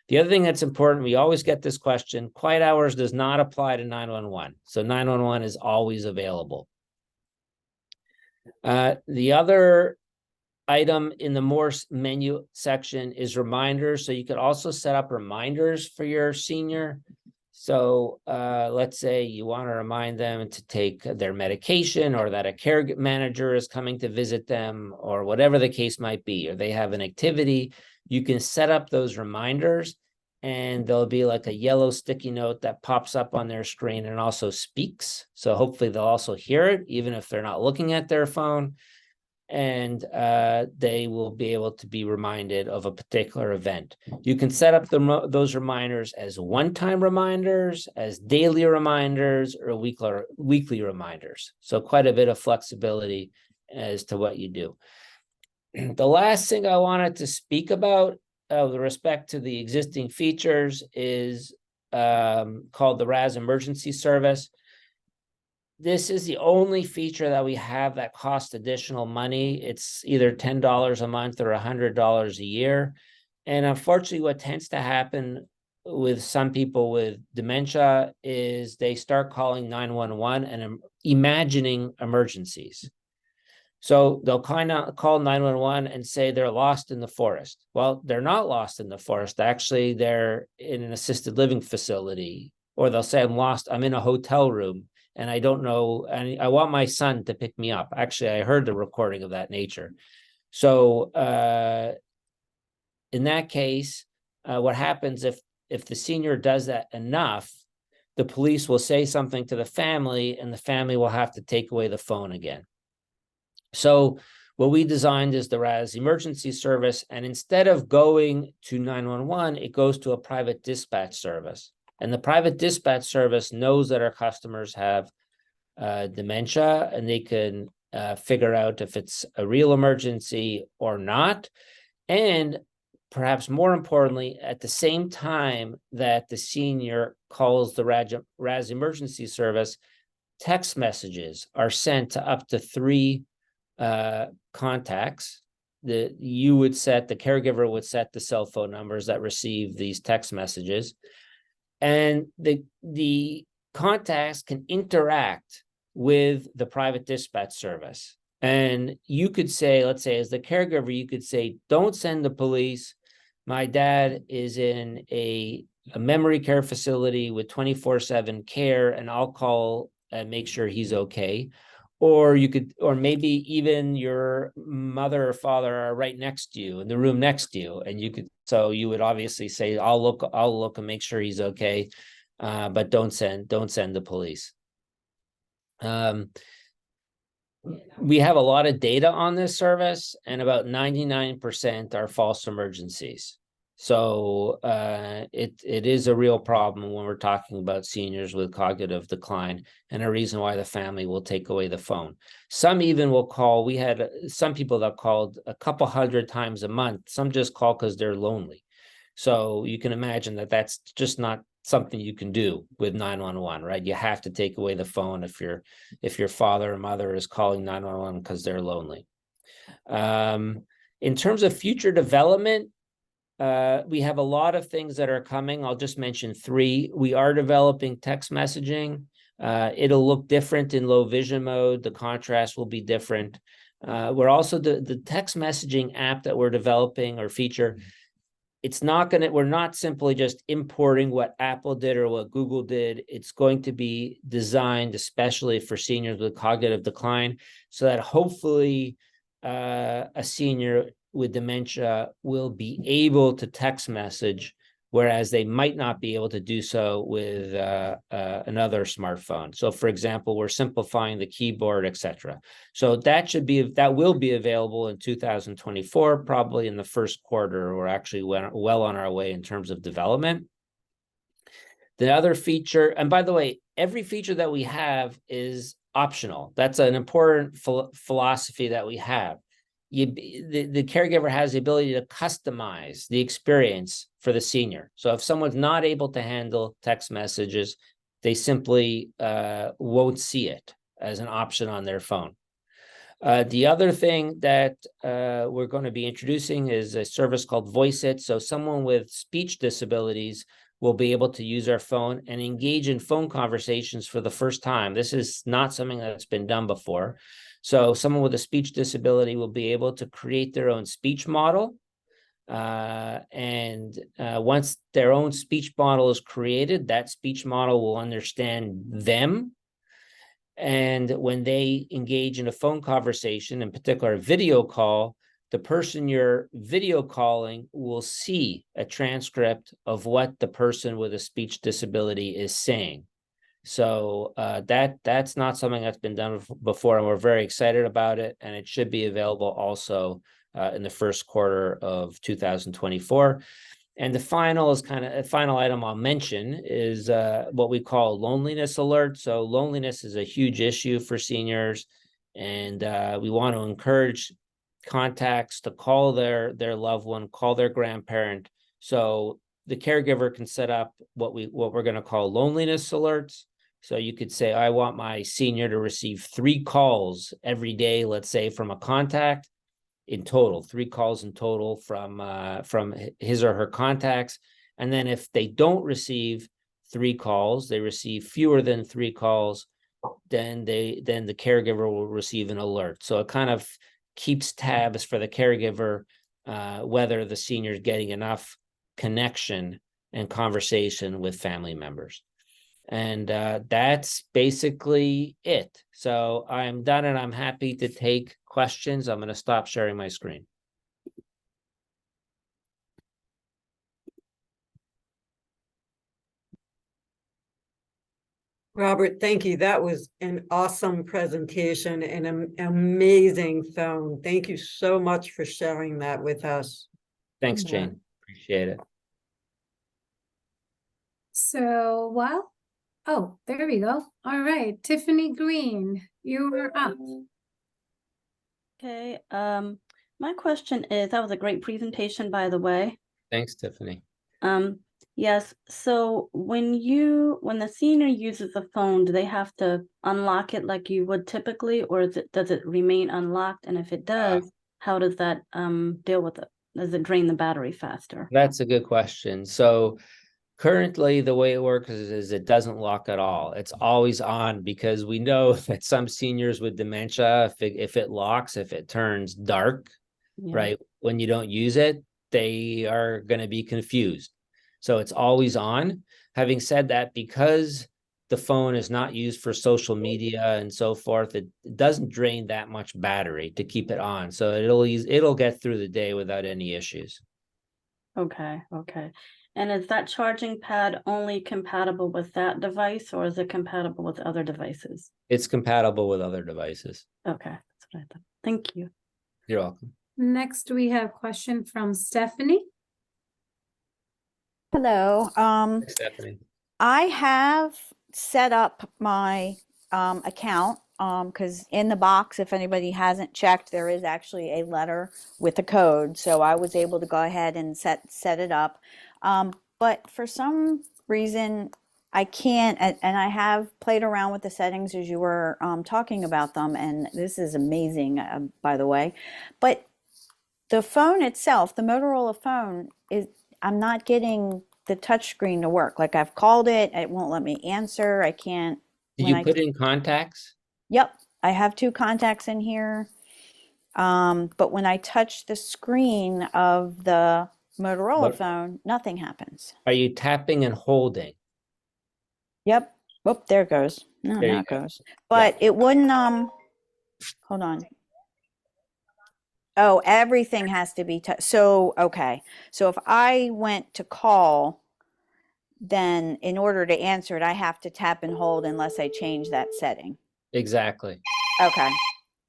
The other thing that's important, we always get this question, quiet hours does not apply to 911. So 911 is always available. The other item in the More menu section is reminders. So you could also set up reminders for your senior. So let's say you want to remind them to take their medication, or that a care manager is coming to visit them, or whatever the case might be, or they have an activity. You can set up those reminders, and there'll be like a yellow sticky note that pops up on their screen and also speaks. So hopefully they'll also hear it, even if they're not looking at their phone. And they will be able to be reminded of a particular event. You can set up those reminders as one-time reminders, as daily reminders, or weekly reminders. So quite a bit of flexibility as to what you do. The last thing I wanted to speak about with respect to the existing features is called the RAZ Emergency Service. This is the only feature that we have that costs additional money. It's either $10 a month or $100 a year. And unfortunately, what tends to happen with some people with dementia is they start calling 911 and imagining emergencies. So they'll kind of call 911 and say they're lost in the forest. Well, they're not lost in the forest. Actually, they're in an assisted living facility. Or they'll say, I'm in a hotel room and I don't know, and I want my son to pick me up. Actually, I heard the recording of that nature. So in that case, what happens if the senior does that enough, the police will say something to the family and the family will have to take away the phone again. So what we designed is the RAZ emergency service, and instead of going to 911, it goes to a private dispatch service. And the private dispatch service knows that our customers have dementia, and they can figure out if it's a real emergency or not. And perhaps more importantly, at the same time that the senior calls the RAZ emergency service, text messages are sent to up to 3 contacts. The caregiver would set the cell phone numbers that receive these text messages, and the contacts can interact with the private dispatch service. And you could say, let's say as the caregiver, you could say, don't send the police. My dad is in a memory care facility with 24/7 care, and I'll call and make sure he's okay. Or you could, or maybe even your mother or father are right next to you in the room next to you, and so you would obviously say, I'll look and make sure he's okay, but don't send the police. We have a lot of data on this service, and about 99% are false emergencies. So it is a real problem when we're talking about seniors with cognitive decline, and a reason why the family will take away the phone. Some even will call. We had some people that called a couple hundred times a month. Some just call because they're lonely. So you can imagine that that's just not something you can do with 911, right? You have to take away the phone if your father or mother is calling 911 because they're lonely. In terms of future development, we have a lot of things that are coming. I'll just mention 3. We are developing text messaging. It'll look different in low vision mode. The contrast will be different. We're also the text messaging app that we're developing or feature. We're not simply just importing what Apple did or what Google did. It's going to be designed especially for seniors with cognitive decline, so that hopefully a senior with dementia will be able to text message, whereas they might not be able to do so with another smartphone. So for example, we're simplifying the keyboard, etc. So that will be available in 2024, probably in the first quarter. We're actually well on our way in terms of development. The other feature, and by the way, every feature that we have is optional. That's an important philosophy that we have. The caregiver has the ability to customize the experience for the senior. So if someone's not able to handle text messages, they simply won't see it as an option on their phone. The other thing that we're going to be introducing is a service called Voice It. So someone with speech disabilities will be able to use our phone and engage in phone conversations for the first time. This is not something that's been done before. So someone with a speech disability will be able to create their own speech model. And once their own speech model is created, that speech model will understand them. And when they engage in a phone conversation, in particular a video call, the person you're video calling will see a transcript of what the person with a speech disability is saying. So that's not something that's been done before, and we're very excited about it. And it should be available also in the first quarter of 2024. And the final item I'll mention is what we call loneliness alert. So loneliness is a huge issue for seniors, and we want to encourage contacts to call their loved one, call their grandparent. So the caregiver can set up what we're going to call loneliness alerts. So you could say, I want my senior to receive 3 calls every day, let's say, from a contact in total, 3 calls in total from his or her contacts. And then if they don't receive 3 calls, they receive fewer than 3 calls, then the caregiver will receive an alert. So it kind of keeps tabs for the caregiver, whether the senior is getting enough connection and conversation with family members. And that's basically it. So I'm done, and I'm happy to take questions. I'm going to stop sharing my screen. Robert, thank you. That was an awesome presentation and an amazing phone. Thank you so much for sharing that with us. Thanks, Yeah. Jane. Appreciate it. So, well, oh, there we go. All right, Tiffany Green, you are up. Okay, my question is, that was a great presentation, by the way. Thanks, Tiffany. Yes, so when the senior uses the phone, do they have to unlock it like you would typically, or does it remain unlocked? And if it does, how does that deal with it? Does it drain the battery faster? That's a good question. So currently, the way it works is it doesn't lock at all. It's always on, because we know that some seniors with dementia, if it locks, if it turns dark, Yeah. right, when you don't use it, they are going to be confused. So it's always on. Having said that, because the phone is not used for social media and so forth, it doesn't drain that much battery to keep it on. So it'll get through the day without any issues. Okay. And is that charging pad only compatible with that device, or is it compatible with other devices? It's compatible with other devices. Okay, that's what I thought. Thank you. You're welcome. Next, we have a question from Stephanie. Hello. Thanks, Stephanie. I have set up my account because in the box, if anybody hasn't checked, there is actually a letter with a code. So I was able to go ahead and set it up. But for some reason, I can't, and I have played around with the settings as you were talking about them, and this is amazing, by the way. But the phone itself, the Motorola phone, I'm not getting the touch screen to work. Like, I've called it, it won't let me answer. I can't. Did you put in contacts? Yep, I have 2 contacts in here. But when I touch the screen of the Motorola phone, nothing happens. Are you tapping and holding? Yep. Whoop, there it goes. No, There now you it go. goes. But it wouldn't, hold on. Oh, everything has to be touched. So, okay. So if I went to call, then in order to answer it, I have to tap and hold unless I change that setting. Exactly. Okay.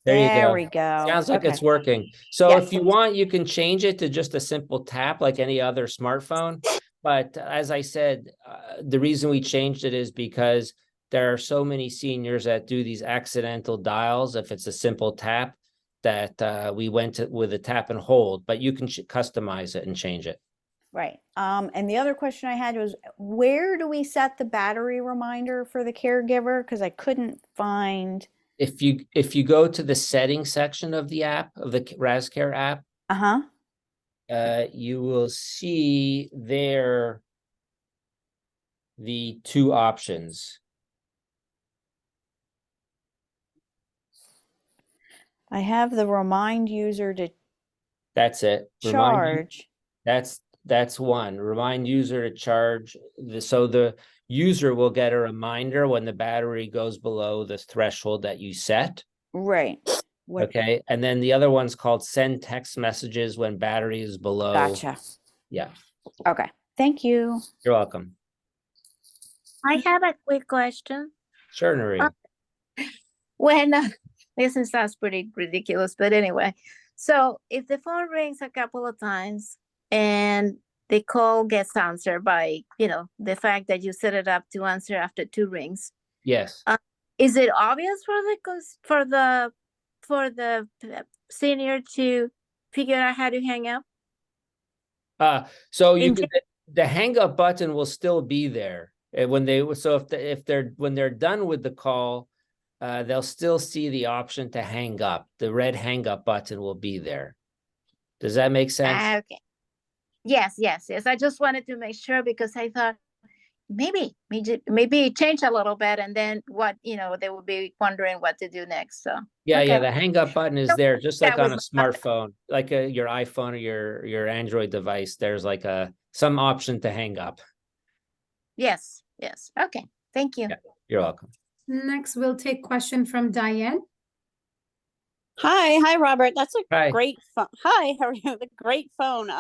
There we go. Sounds like Okay. it's working. So Yes. if you want, you can change it to just a simple tap like any other smartphone. But as I said, the reason we changed it is because there are so many seniors that do these accidental dials. If it's a simple tap, that we went with a tap and hold, but you can customize it and change it. Right. And the other question I had was, where do we set the battery reminder for the caregiver? Because I couldn't find. If you go to the settings section of the app, of the RAZ Care app, you will see there the 2 options. I have the remind user to That's it. charge. That's one. Remind user to charge. So the user will get a reminder when the battery goes below the threshold that you set. Right. Okay. And then the other one's called send text messages when battery is below. Gotcha. Yeah. Okay. Thank you. You're welcome. I have a quick question. Sure, Nuri. When this sounds pretty ridiculous, but anyway, so if the phone rings a couple of times and the call gets answered by, the fact that you set it up to answer after 2 rings. Yes. Is it obvious for the senior to figure out how to hang up? So you can, the hang up button will still be there when they're done with the call, they'll still see the option to hang up. The red hang up button will be there. Does that make sense? Okay. Yes, yes, yes. I just wanted to make sure because I thought maybe it changed a little bit, and then what, they would be wondering what to do next. So Yeah, okay. the hang up button is there, just like That on a was my- smartphone, like your iPhone or your Android device. There's like some option to hang up. Yes, yes. Okay. Thank you. Yeah, you're welcome. Next, we'll take question from Diane. Hi, Robert. That's a Hi. great phone. Hi, how are you? The great phone.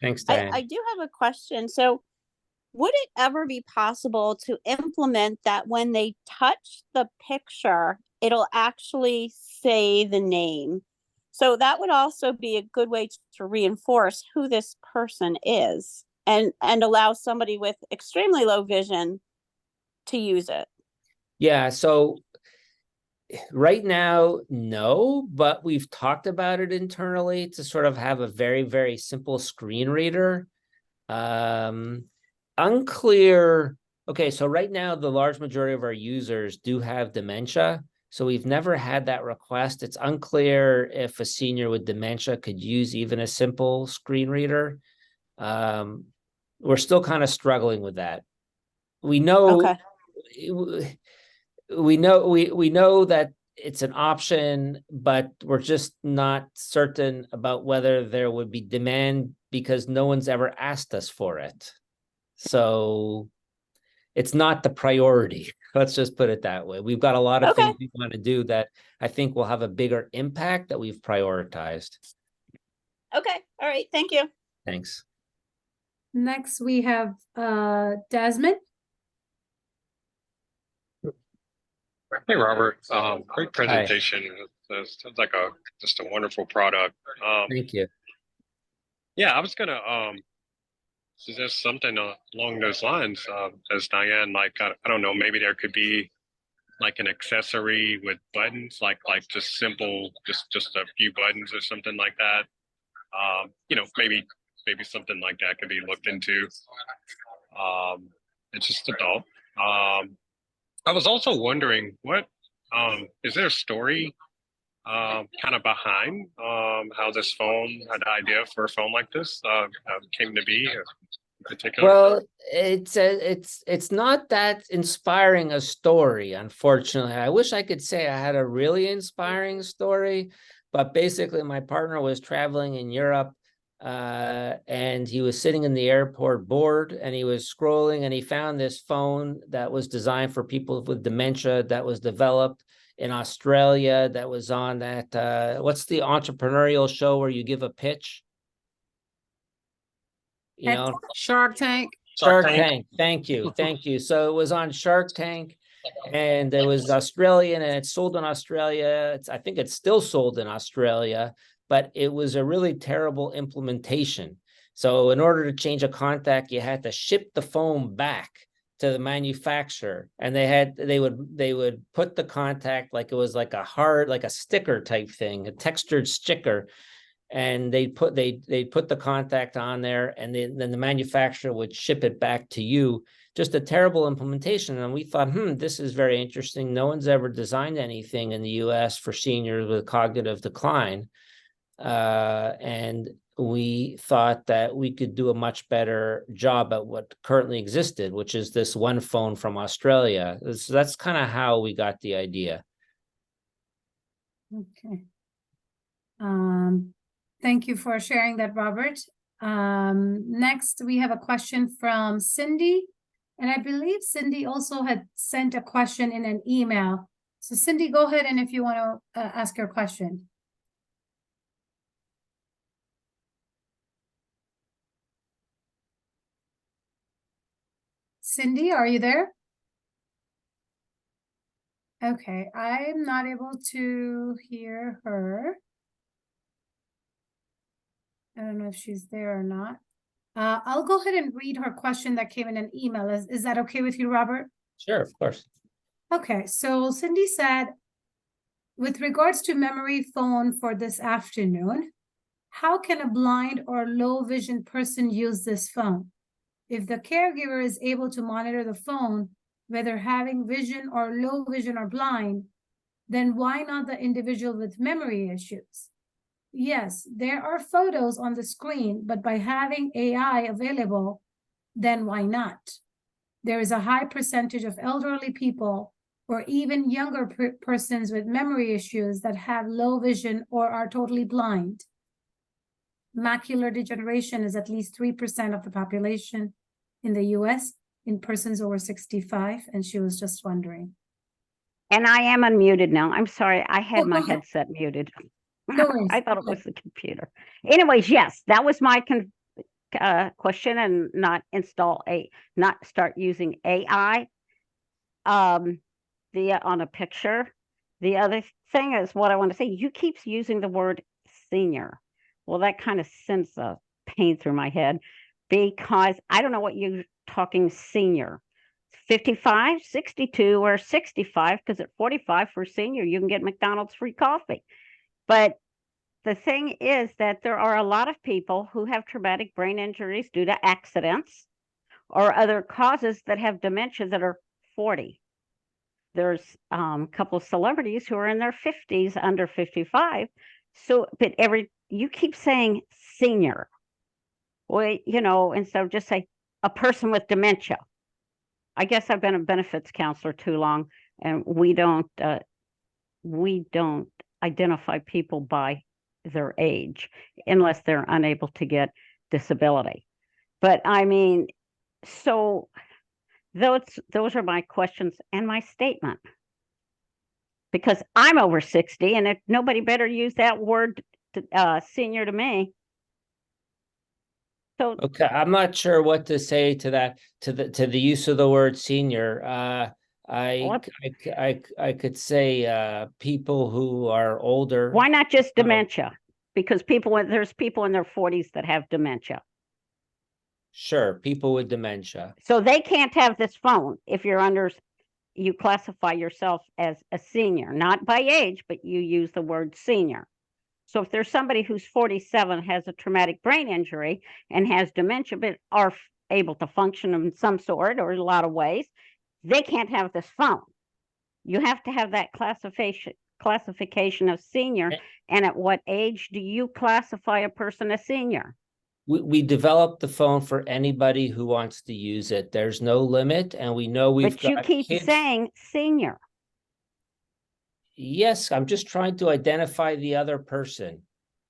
Thanks, Diane. I do have a question. So would it ever be possible to implement that when they touch the picture, it'll actually say the name? So that would also be a good way to reinforce who this person is and allow somebody with extremely low vision to use it. Yeah, so right now, no, but we've talked about it internally to sort of have a very, very simple screen reader. Unclear. Okay, so right now, the large majority of our users do have dementia. So we've never had that request. It's unclear if a senior with dementia could use even a simple screen reader. We're still kind of struggling with that. We know, Okay. we know that it's an option, but we're just not certain about whether there would be demand because no one's ever asked us for it. So it's not the priority. Let's just put it that way. We've got a lot of Okay. things we want to do that I think will have a bigger impact that we've prioritized. Okay. All right. Thank you. Thanks. Next, we have Desmond. Hey, Robert. Great presentation. It sounds like just a wonderful product. Thank you. Yeah, I was gonna suggest something along those lines. As Diane, like I don't know, maybe there could be like an accessory with buttons, like just simple, just a few buttons or something like that. Maybe something like that could be looked into. It's just a thought. I was also wondering what is there a story kind of behind how this phone, had the idea for a phone like this came to be in particular? Well, it's not that inspiring a story, unfortunately. I wish I could say I had a really inspiring story, but basically my partner was traveling in Europe and he was sitting in the airport bored and he was scrolling and he found this phone that was designed for people with dementia that was developed in Australia, that was on that what's the entrepreneurial show where you give a pitch? Shark Tank. Shark Tank. Thank you. Thank you. So it was on Shark Tank and it was Australian and it's sold in Australia. I think it's still sold in Australia, but it was a really terrible implementation. So in order to change a contact, you had to ship the phone back to the manufacturer, and they would put the contact like it was like a sticker type thing, a textured sticker, and they'd put the contact on there, and then the manufacturer would ship it back to you. Just a terrible implementation. And we thought, this is very interesting. No one's ever designed anything in the US for seniors with cognitive decline. And we thought that we could do a much better job at what currently existed, which is this one phone from Australia. So that's kind of how we got the idea. Okay. Thank you for sharing that, Robert. Next, we have a question from Cindy. And I believe Cindy also had sent a question in an email. So Cindy, go ahead and if you want to ask your question. Cindy, are you there? Okay, I'm not able to hear her. I don't know if she's there or not. I'll go ahead and read her question that came in an email. Is that okay with you, Robert? Sure, of course. Okay, so Cindy said, with regards to memory phone for this afternoon, how can a blind or low vision person use this phone? If the caregiver is able to monitor the phone, whether having vision or low vision or blind, then why not the individual with memory issues? yes, there are photos on the screen, but by having AI available, then why not? There is a high percentage of elderly people or even younger persons with memory issues that have low vision or are totally blind. Macular degeneration is at least 3% of the population in the US in persons over 65, and she was just wondering. And I am unmuted now. I'm sorry, I had Oh, my go ahead. headset muted. No worries. I thought it was the computer. Anyways, yes, that was my question, and not start using AI on a picture. The other thing is what I want to say. You keep using the word senior. Well, that kind of sends a pain through my head, because I don't know what you're talking senior. 55, 62, or 65, because at 45 for senior, you can get McDonald's free coffee. But the thing is that there are a lot of people who have traumatic brain injuries due to accidents or other causes that have dementia that are 40. There's a couple of celebrities who are in their 50s, under 55. So, but you keep saying senior. Well, and so just say a person with dementia. I guess I've been a benefits counselor too long, and we don't identify people by their age unless they're unable to get disability. But I mean, so those are my questions and my statement. Because I'm over 60, and if nobody better use that word senior to me. So Okay, I'm not sure what to say to that, to the use of the word senior. I could say people who are older. Why not just dementia? Because there's people in their 40s that have dementia. Sure, people with dementia. So they can't have this phone if you classify yourself as a senior, not by age, but you use the word senior. So if there's somebody who's 47, has a traumatic brain injury and has dementia, but are able to function in some sort or in a lot of ways, they can't have this phone. You have to have that classification of senior. And at what age do you classify a person as senior? We developed the phone for anybody who wants to use it. There's no limit, and we know we've got But you keep saying senior. Yes, I'm just trying to identify the other person.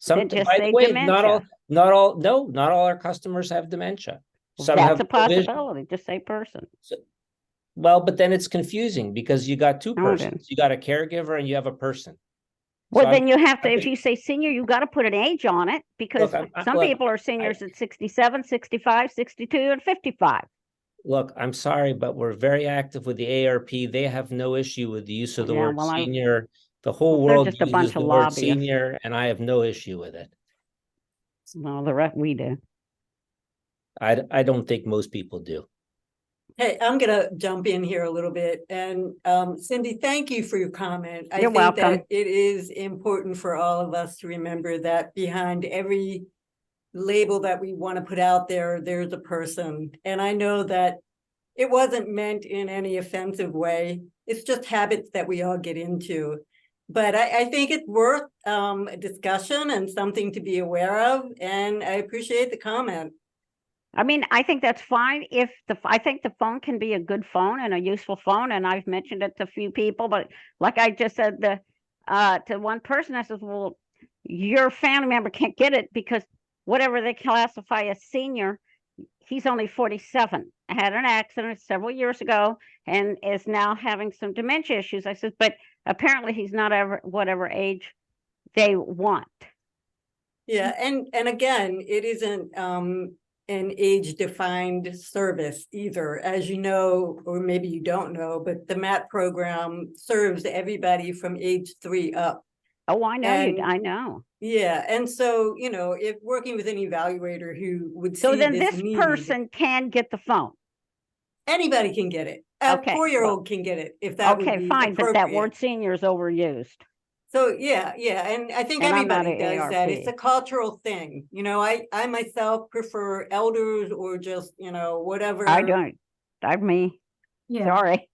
By say the way, dementia. not all our customers have dementia. Some That's have a possibility. Just say person. Well, but then it's confusing because you got two persons. You got a caregiver and you have a person. Well, then you have to, if you say senior, you got to put an age on it, because some people are seniors at 67, 65, 62, and 55. Look, I'm sorry, but we're very active with the ARP. They have no issue with the use of the word senior. The whole world just a uses bunch the of word lobbyists. senior, and I have no issue with it. Well, the rest we do. I don't think most people do. Hey, I'm gonna jump in here a little bit, and Cindy, thank you for your comment. You're welcome. That it is important for all of us to remember that behind every label that we want to put out there, there's a person. And I know that it wasn't meant in any offensive way. It's just habits that we all get into. But I think it's worth a discussion and something to be aware of. And I appreciate the comment. I mean, I think that's fine. I think the phone can be a good phone and a useful phone, and I've mentioned it to a few people, but like I just said to one person, I said, well, your family member can't get it because whatever they classify as senior, he's only 47. I had an accident several years ago and is now having some dementia issues. I said, but apparently he's not whatever age they want. Yeah, and again, it isn't an age-defined service either, as you know, or maybe you don't know, but the MAT program serves everybody from age 3 up. Oh, I know. I know. Yeah, and so, if working with an evaluator who would so see then this this need, person can get the phone. Anybody can get it. A 4-year-old can get it if that would be fine, but that word senior is overused. So yeah, and I think everybody does that. It's a cultural thing. I myself prefer elders or just, whatever. I don't. Me. Yeah. Sorry.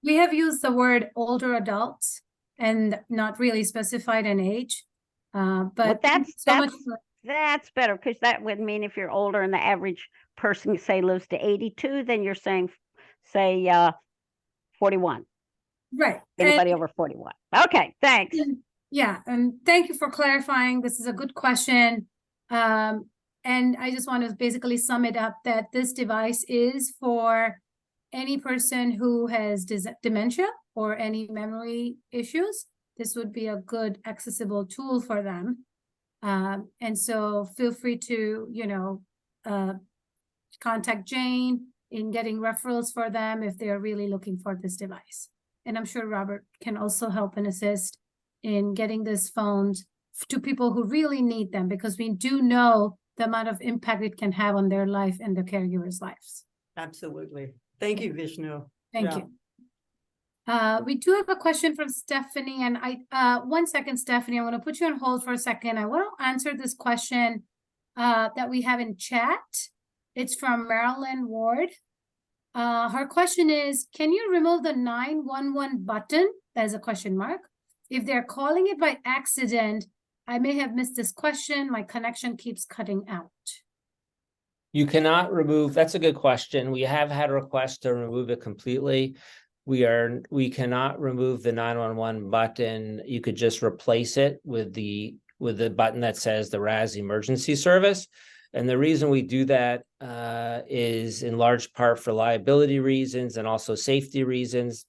We have used the word older adults and not really specified an age. But But thank you so much for- that's better, because that would mean if you're older and the average person, say, lives to 82, then you're saying, say, 41. right. Anybody over 41. Okay, thanks. Yeah, and thank you for clarifying. This is a good question. And I just want to basically sum it up that this device is for any person who has dementia or any memory issues. This would be a good accessible tool for them. And so feel free to, contact Jane in getting referrals for them if they are really looking for this device. And I'm sure Robert can also help and assist in getting this phones to people who really need them, because we do know the amount of impact it can have on their life and their caregivers' lives. Absolutely. Thank you, Vishnu. Thank Yeah. you. We do have a question from Stephanie, and 1 second, Stephanie, I'm going to put you on hold for a second. I want to answer this question that we have in chat. It's from Marilyn Ward. Her question is, can you remove the 911 button? There's a question mark. If they're calling it by accident, I may have missed this question. My connection keeps cutting out. You cannot remove, that's a good question. We have had a request to remove it completely. We cannot remove the 911 button. You could just replace it with the button that says the RAZ emergency service. And the reason we do that is in large part for liability reasons and also safety reasons.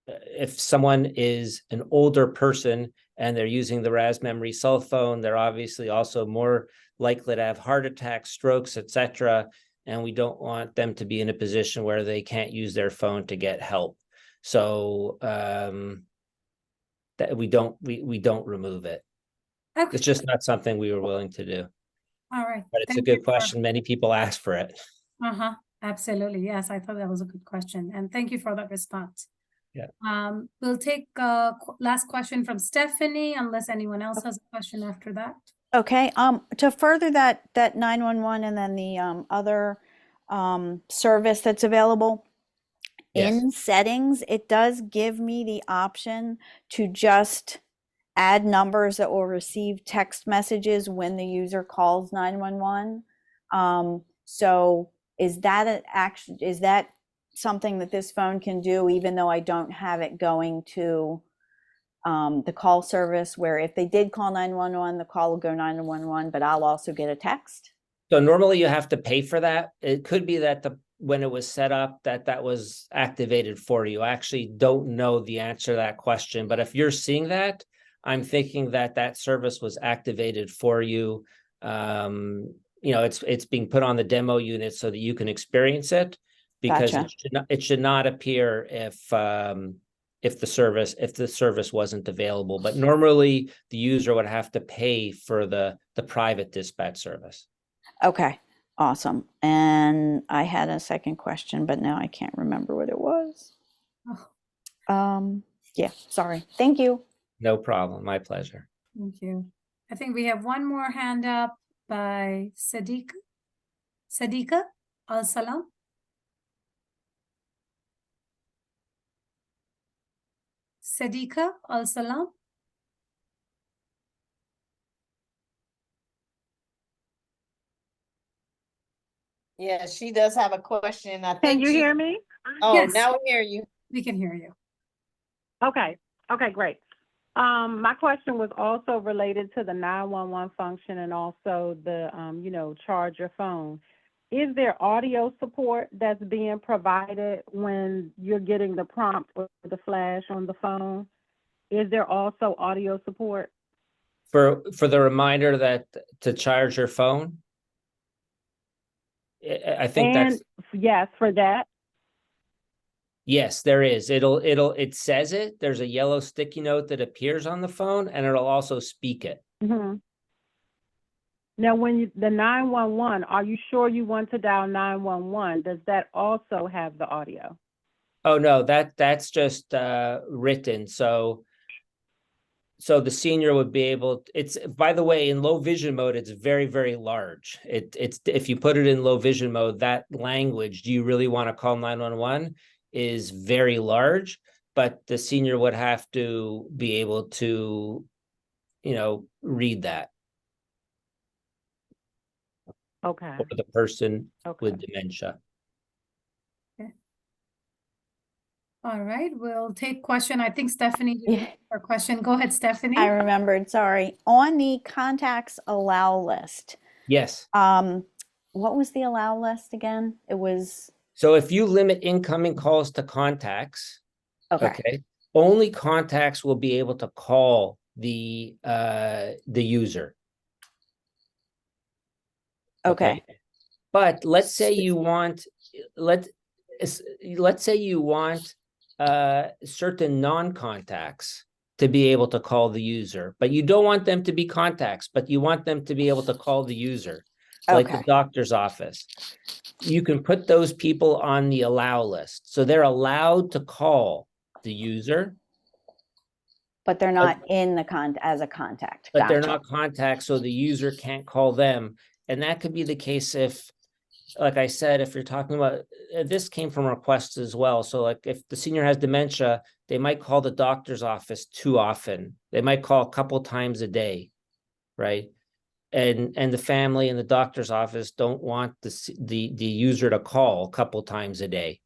If someone is an older person and they're using the RAZ Memory cell phone, they're obviously also more likely to have heart attacks, strokes, etc. And we don't want them to be in a position where they can't use their phone to get help. So that we don't remove it. Okay. It's just not something we were willing to do. All right. But it's a Thank good you question. Many people ask for it. Absolutely. Yes, I thought that was a good question. And thank you for that response. Yeah. We'll take last question from Stephanie, unless anyone else has a question after that. Okay, to further that 911 and then the other service that's available, in settings, it does give me the option to just add numbers that will receive text messages when the user calls 911. So is that is that something that this phone can do, even though I don't have it going to the call service, where if they did call 911, the call will go 911, but I'll also get a text? So normally you have to pay for that. It could be that when it was set up that was activated for you. I actually don't know the answer to that question, but if you're seeing that, I'm thinking that service was activated for you. It's being put on the demo unit so that you can experience it, because it should not appear if the service wasn't available. But normally the user would have to pay for the private dispatch service. Okay, awesome. And I had a second question, but now I can't remember what it was. Yeah, sorry. Thank you. No problem. My pleasure. Thank you. I think we have one more hand up by Sadiqa Al-Salam. Sadiqa Al-Salam. Yeah, she does have a question. Can you hear me? Oh, Yes. now we hear you. We can hear you. Okay. Okay, great. My question was also related to the 911 function and also the, charge your phone. Is there audio support that's being provided when you're getting the prompt or the flash on the phone? Is there also audio support? For the reminder that to charge your phone? I think that's... Yes, for that. Yes, there is. It says it. There's a yellow sticky note that appears on the phone, and it'll also speak it. Mm-hmm. Now, when the 911, are you sure you want to dial 911? Does that also have the audio? Oh no, that's just written. So the senior would be able. It's, by the way, in low vision mode, it's very, very large. It's if you put it in low vision mode, that language, do you really want to call 911? Is very large, but the senior would have to be able to, read that, Okay. or the person Okay. with dementia. All right, we'll take question. I think Stephanie did Yeah. her question. Go ahead, Stephanie. I remembered, sorry. On the contacts allow list, Yes. what was the allow list again? It was, So if you limit incoming calls to contacts, okay, only contacts will be able to call the user. okay, But let's say you want, let's say you want certain non-contacts to be able to call the user, but you don't want them to be contacts, but you want them to be able to call the user, like the Okay. doctor's office. You can put those people on the allow list. So they're allowed to call the user, but they're not in the as a contact. but they're Gotcha. not contacts, so the user can't call them. And that could be the case if, like I said, if you're talking about, this came from requests as well. So like if the senior has dementia, they might call the doctor's office too often. They might call a couple times a day, right? And the family and the doctor's office don't want the user to call a couple times a day.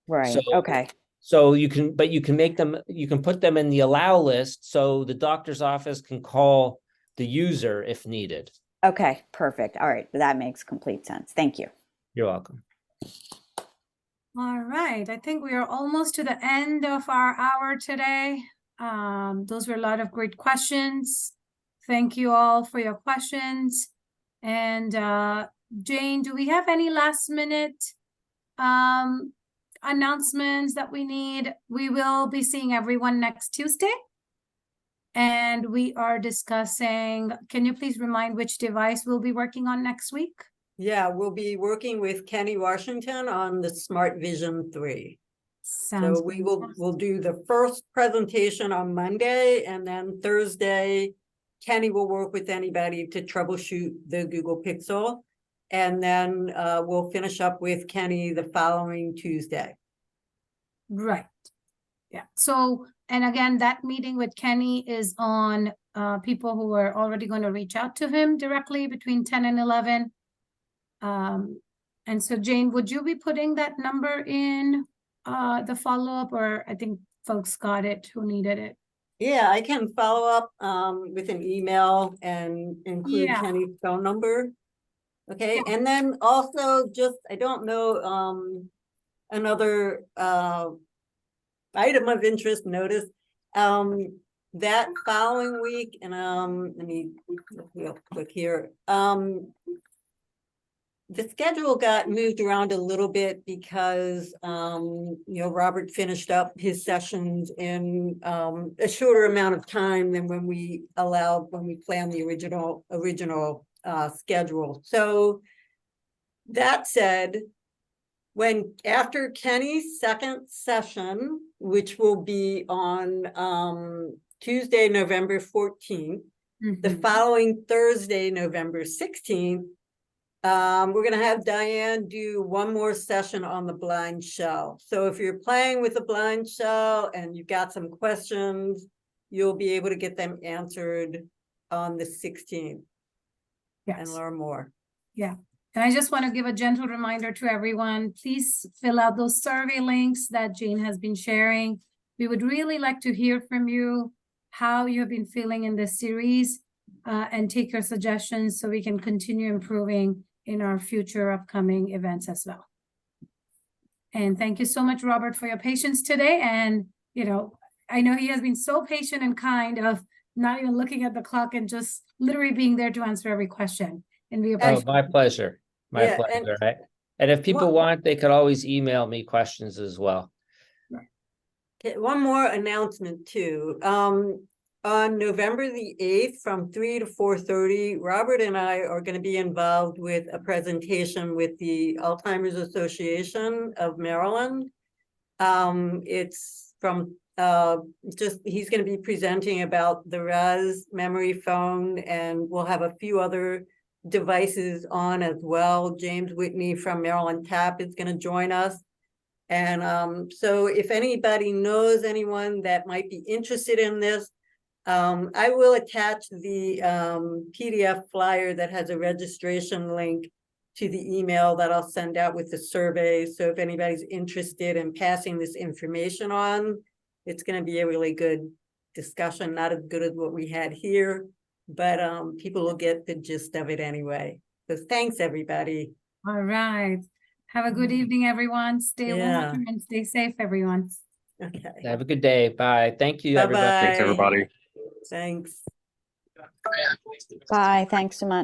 Right, So, okay, so you can make them, you can put them in the allow list so the doctor's office can call the user if needed. okay, perfect. All right, that makes complete sense. Thank you. You're welcome. All right, I think we are almost to the end of our hour today. Those were a lot of great questions. Thank you all for your questions. And Jane, do we have any last minute announcements that we need? We will be seeing everyone next Tuesday. And we are discussing, can you please remind which device we'll be working on next week? Yeah, we'll be working with Kenny Washington on the Smart Vision 3. Sounds So we'll do the first presentation on Monday, and then Thursday, Kenny will work with anybody to troubleshoot the Google Pixel. And then we'll finish up with Kenny the following Tuesday. Right. Yeah. So, and again, that meeting with Kenny is on people who are already going to reach out to him directly between 10 and 11. And so Jane, would you be putting that number in the follow-up, or I think folks got it who needed it? Yeah, I can follow up with an email and include Kenny's phone number. Okay, and then also just, I don't know, another item of interest notice, that following week, and let me look real quick here. The schedule got moved around a little bit because, Robert finished up his sessions in a shorter amount of time than when we planned the original schedule. So that said, after Kenny's second session, which will be on Tuesday, November 14th, the following Thursday, November 16th, we're going to have Diane do one more session on the blind shell. So if you're playing with the blind shell and you've got some questions, you'll be able to get them answered on the 16th and learn more. Yeah. And I just want to give a gentle reminder to everyone, please fill out those survey links that Jane has been sharing. We would really like to hear from you, how you have been feeling in this series, and take your suggestions so we can continue improving in our future upcoming events as well. And thank you so much, Robert, for your patience today. And, I know he has been so patient and kind of not even looking at the clock and just literally being there to answer every question. And we appreciate my pleasure. My pleasure. And if people want, they could always email me questions as well. Okay, one more announcement too. On November the 8th from 3 to 4:30, Robert and I are going to be involved with a presentation with the Alzheimer's Association of Maryland. It's from he's going to be presenting about the RAZ Memory phone, and we'll have a few other devices on as well. James Whitney from Maryland TAP is going to join us. And so if anybody knows anyone that might be interested in this, I will attach the PDF flyer that has a registration link to the email that I'll send out with the survey. So if anybody's interested in passing this information on, it's going to be a really good discussion, not as good as what we had here, but people will get the gist of it anyway. So thanks, everybody. All right. Have a good evening, everyone. Stay warm and stay safe, everyone. Okay. Have a good day. Bye. Thank you, everybody. Thanks, everybody. Thanks. Bye, thanks so much.